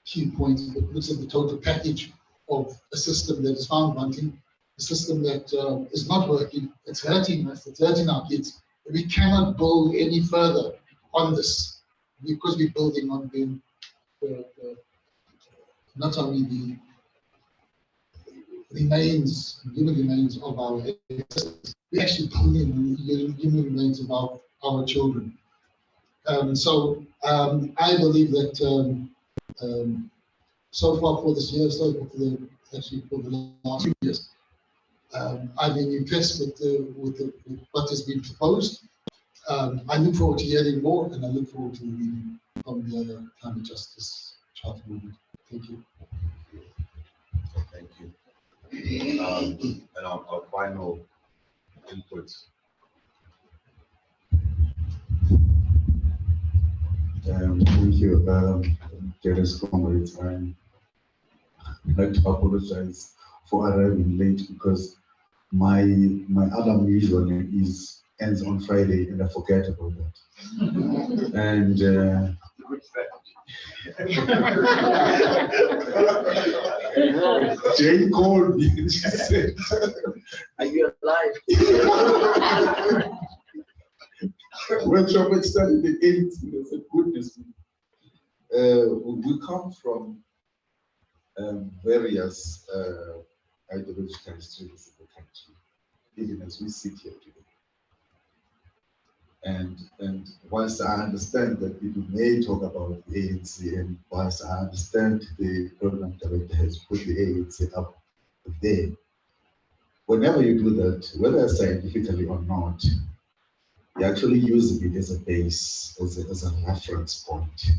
key points, but looks at the total package of a system that is found wanting, a system that is not working. It's hurting us. It's hurting our kids. We cannot build any further on this because we're building on the not only the remains, human remains of our ancestors, we actually building human remains of our children. I believe that so far for this year, so for the last few years, I've been impressed with what has been proposed. I look forward to hearing more, and I look forward to reading from the climate justice charter movement. Thank you. Thank you. And our final input. Thank you, dearest comrades. I'd like to apologize for arriving late because my alarm usually ends on Friday and I forget about that. And Jane called me and she said, Are you alive? when Robert started the 8th, I said, goodness me. We come from various ideological streams in the country, even as we sit here today. And whilst I understand that people may talk about the ANC, and whilst I understand the program director has put the ANC up there, whenever you do that, whether scientifically or not, you're actually using it as a base, as a reference point.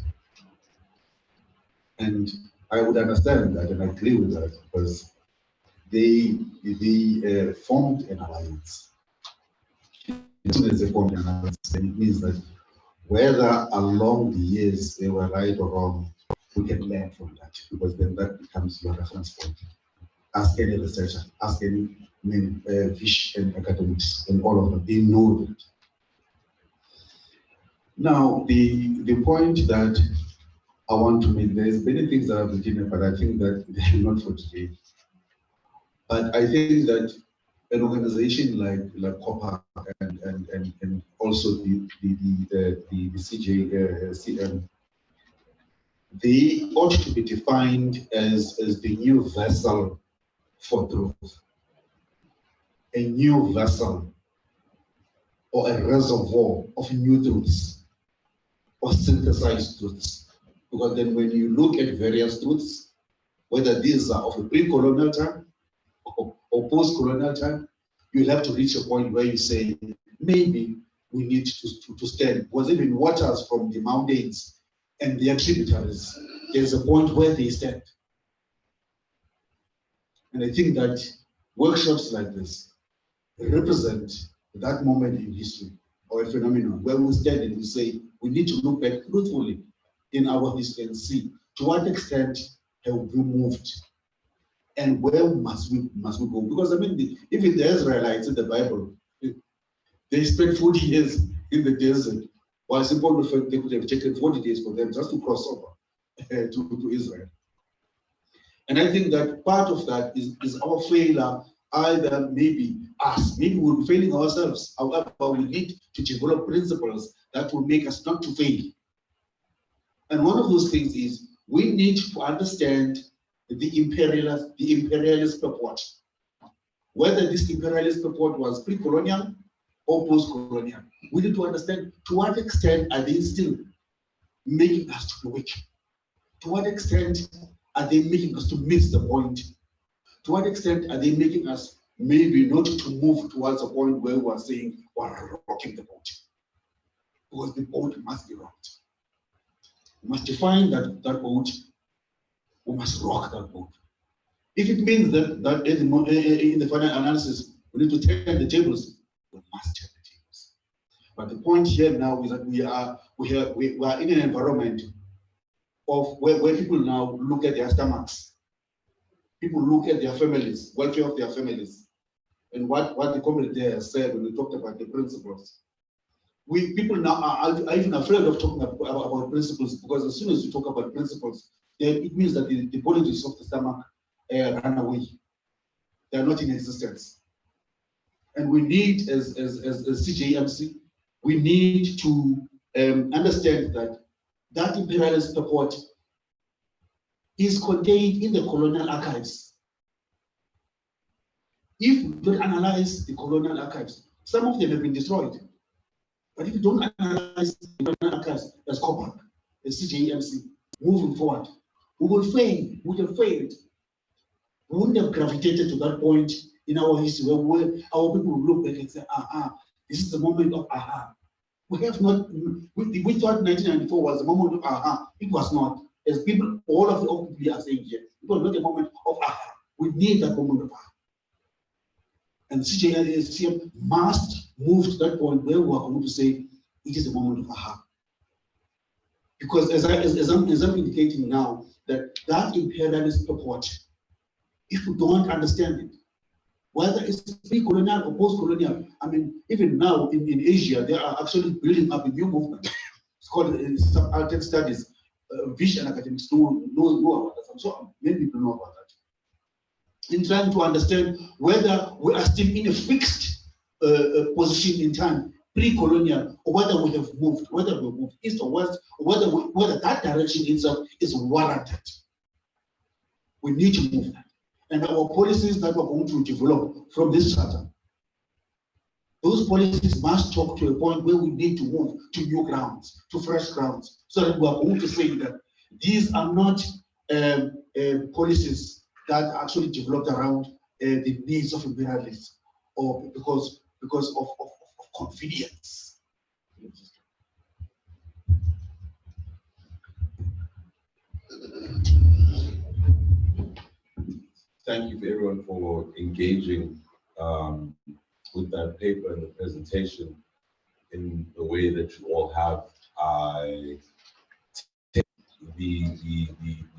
And I would understand that and agree with that because they formed an alliance. As soon as they formed an alliance, then it means that whether along the years they were right or wrong, we can learn from that because then that becomes your reference point. Ask any researcher, ask any fish and academics and all of them, they know that. Now, the point that I want to make, there's many things that I've written, but I think that they're not for today. But I think that an organization like COPA and also the CJCM, they ought to be defined as the new vessel for truth, a new vessel or a reservoir of new truths or synthesized truths. Because then when you look at various truths, whether these are of a pre-colonial time or post-colonial time, you'll have to reach a point where you say, maybe we need to stand. Because even waters from the mountains and their tributaries, there's a point where they stand. And I think that workshops like this represent that moment in history or a phenomenon where we stand and we say, we need to look back truthfully in our history and see to what extent have we moved and where must we go? Because I mean, even the Israelites in the Bible, they spent 40 years in the desert, while simple they could have taken 40 days for them just to cross over to Israel. And I think that part of that is our failure, either maybe us, maybe we'll be failing ourselves. However, we need to develop principles that will make us not to fail. And one of those things is we need to understand the imperialist purport. Whether this imperialist purport was pre-colonial or post-colonial, we need to understand to what extent are they still making us to be weak? To what extent are they making us to miss the point? To what extent are they making us maybe not to move towards a point where we are saying we're rocking the boat? Because the boat must be rocked. We must define that boat. We must rock that boat. If it means that in the final analysis we need to turn the tables, we must turn the tables. But the point here now is that we are in an environment of where people now look at their stomachs. People look at their families, welfare of their families, and what the community there said when we talked about the principles. People now are even afraid of talking about principles, because as soon as you talk about principles, then it means that the politics of the stomach run away. they are not in existence. And we need, as CJMC, we need to understand that that imperialist purport is contained in the colonial archives. If you don't analyze the colonial archives, some of them have been destroyed. But if you don't analyze the colonial archives as COPAC, as CJMC, moving forward, we will fail, we would have failed. We wouldn't have gravitated to that point in our history where our people will look back and say, this is the moment of We have not, we thought 1994 was the moment of It was not. As people, all of the people are saying here, it was not a moment of We need that moment of And CJCM must move to that point where we are going to say it is a moment of Because as I'm indicating now, that imperialist purport, if we don't understand it, whether it's pre-colonial or post-colonial, I mean, even now in Asia, they are actually building up a new movement. It's called subaltern studies. Vish and academics know about that. I'm sure many people know about that. In trying to understand whether we are still in a fixed position in time, pre-colonial, or whether we have moved, whether we moved east or west, or whether that direction itself is warranted. We need to move that. And our policies that we're going to develop from this charter, those policies must talk to a point where we need to move to new grounds, to fresh grounds, so that we are going to say that these are not policies that are actually developed around the needs of imperialists or because of convenience. Thank you for everyone for engaging with that paper and the presentation in the way that you all have. I take the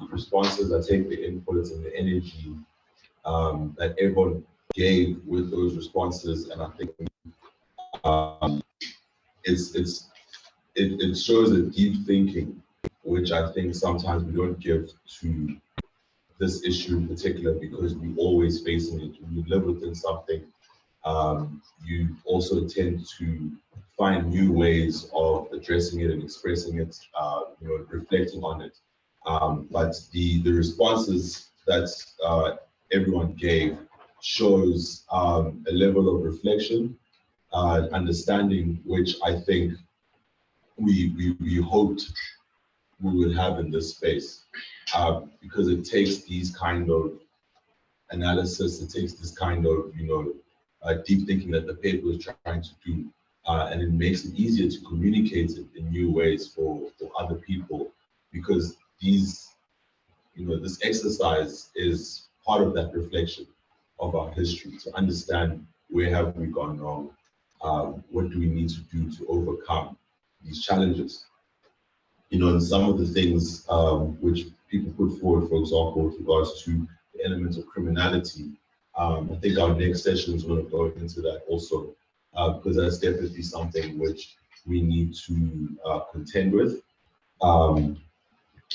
responses, I take the inputs and the energy that everyone gave with those responses, and I think it shows a deep thinking, which I think sometimes we don't give to this issue in particular, because we're always facing it. When you live within something, you also tend to find new ways of addressing it and expressing it, reflecting on it. But the responses that everyone gave shows a level of reflection, understanding, which I think we hoped we would have in this space. Because it takes these kind of analysis, it takes this kind of, deep thinking that the paper is trying to do, and it makes it easier to communicate it in new ways for other people, because this exercise is part of that reflection of our history, to understand where have we gone wrong, what do we need to do to overcome these challenges. And some of the things which people put forward, for example, with regards to the elements of criminality, I think our next session is going to go into that also, because that's definitely something which we need to contend with, and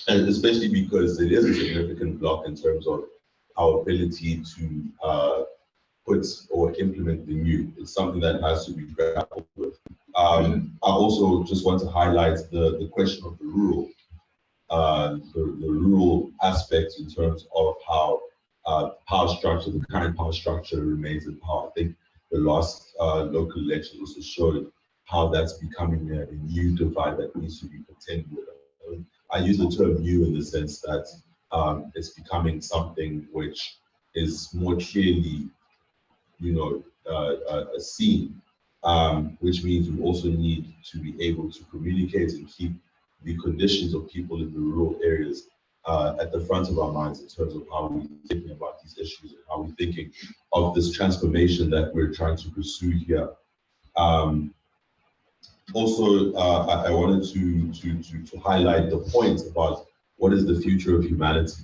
especially because it is a significant block in terms of our ability to put or implement the new. It's something that has to be grappled with. I also just want to highlight the question of the rural, the rural aspect in terms of how power structure, the current power structure remains in power. I think the last local elections also showed how that's becoming a new divide that needs to be contended with. I use the term new in the sense that it's becoming something which is more clearly, seen, which means we also need to be able to communicate and keep the conditions of people in the rural areas at the front of our minds in terms of how we're thinking about these issues and how we're thinking of this transformation that we're trying to pursue here. Also, I wanted to highlight the point about what is the future of humanity.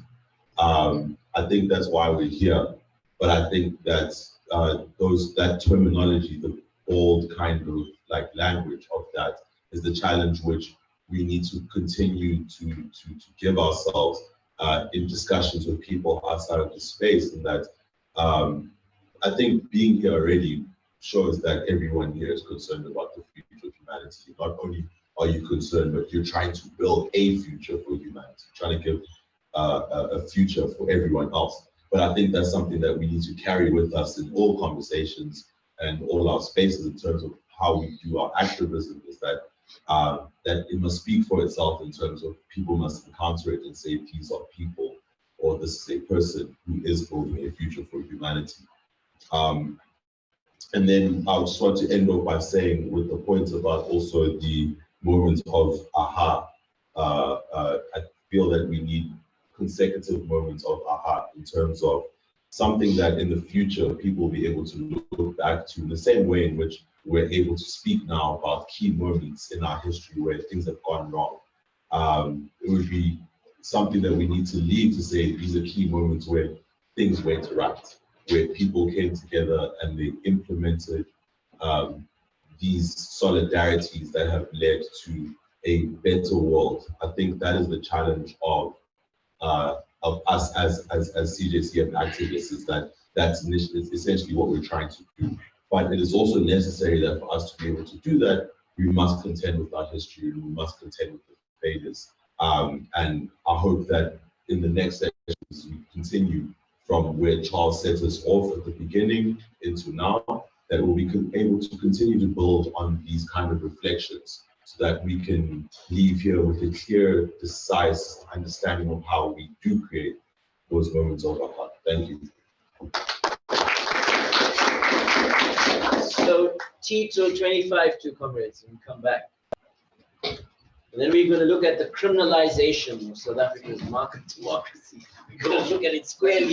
I think that's why we're here, but I think that that terminology, the old kind of like language of that, is the challenge which we need to continue to give ourselves in discussions with people outside of the space, and that I think being here already shows that everyone here is concerned about the future of humanity. Not only are you concerned, but you're trying to build a future for humanity, trying to give a future for everyone else. But I think that's something that we need to carry with us in all conversations and all our spaces in terms of how we do our activism, is that that it must speak for itself in terms of people must encounter it and say these are people, or this is a person who is building a future for humanity. And then I just want to end off by saying, with the point about also the moment of aha, I feel that we need consecutive moments of aha in terms of something that in the future people will be able to look back to, the same way in which we're able to speak now about key moments in our history where things have gone wrong. It would be something that we need to leave to say these are key moments where things went right, where people came together and they implemented these solidarities that have led to a better world. I think that is the challenge of us as CJCM activists, is that that's essentially what we're trying to do. But it is also necessary that for us to be able to do that, we must contend with our history, and we must contend with the failures. And I hope that in the next sessions we continue from where Charles set us off at the beginning into now, that we'll be able to continue to build on these kind of reflections, so that we can leave here with a clear, precise understanding of how we do create those moments of aha. Thank you. So T2 25 to comrades, and come back. And then we're going to look at the criminalization of South Africa's market democracy. We're going to look at it squarely.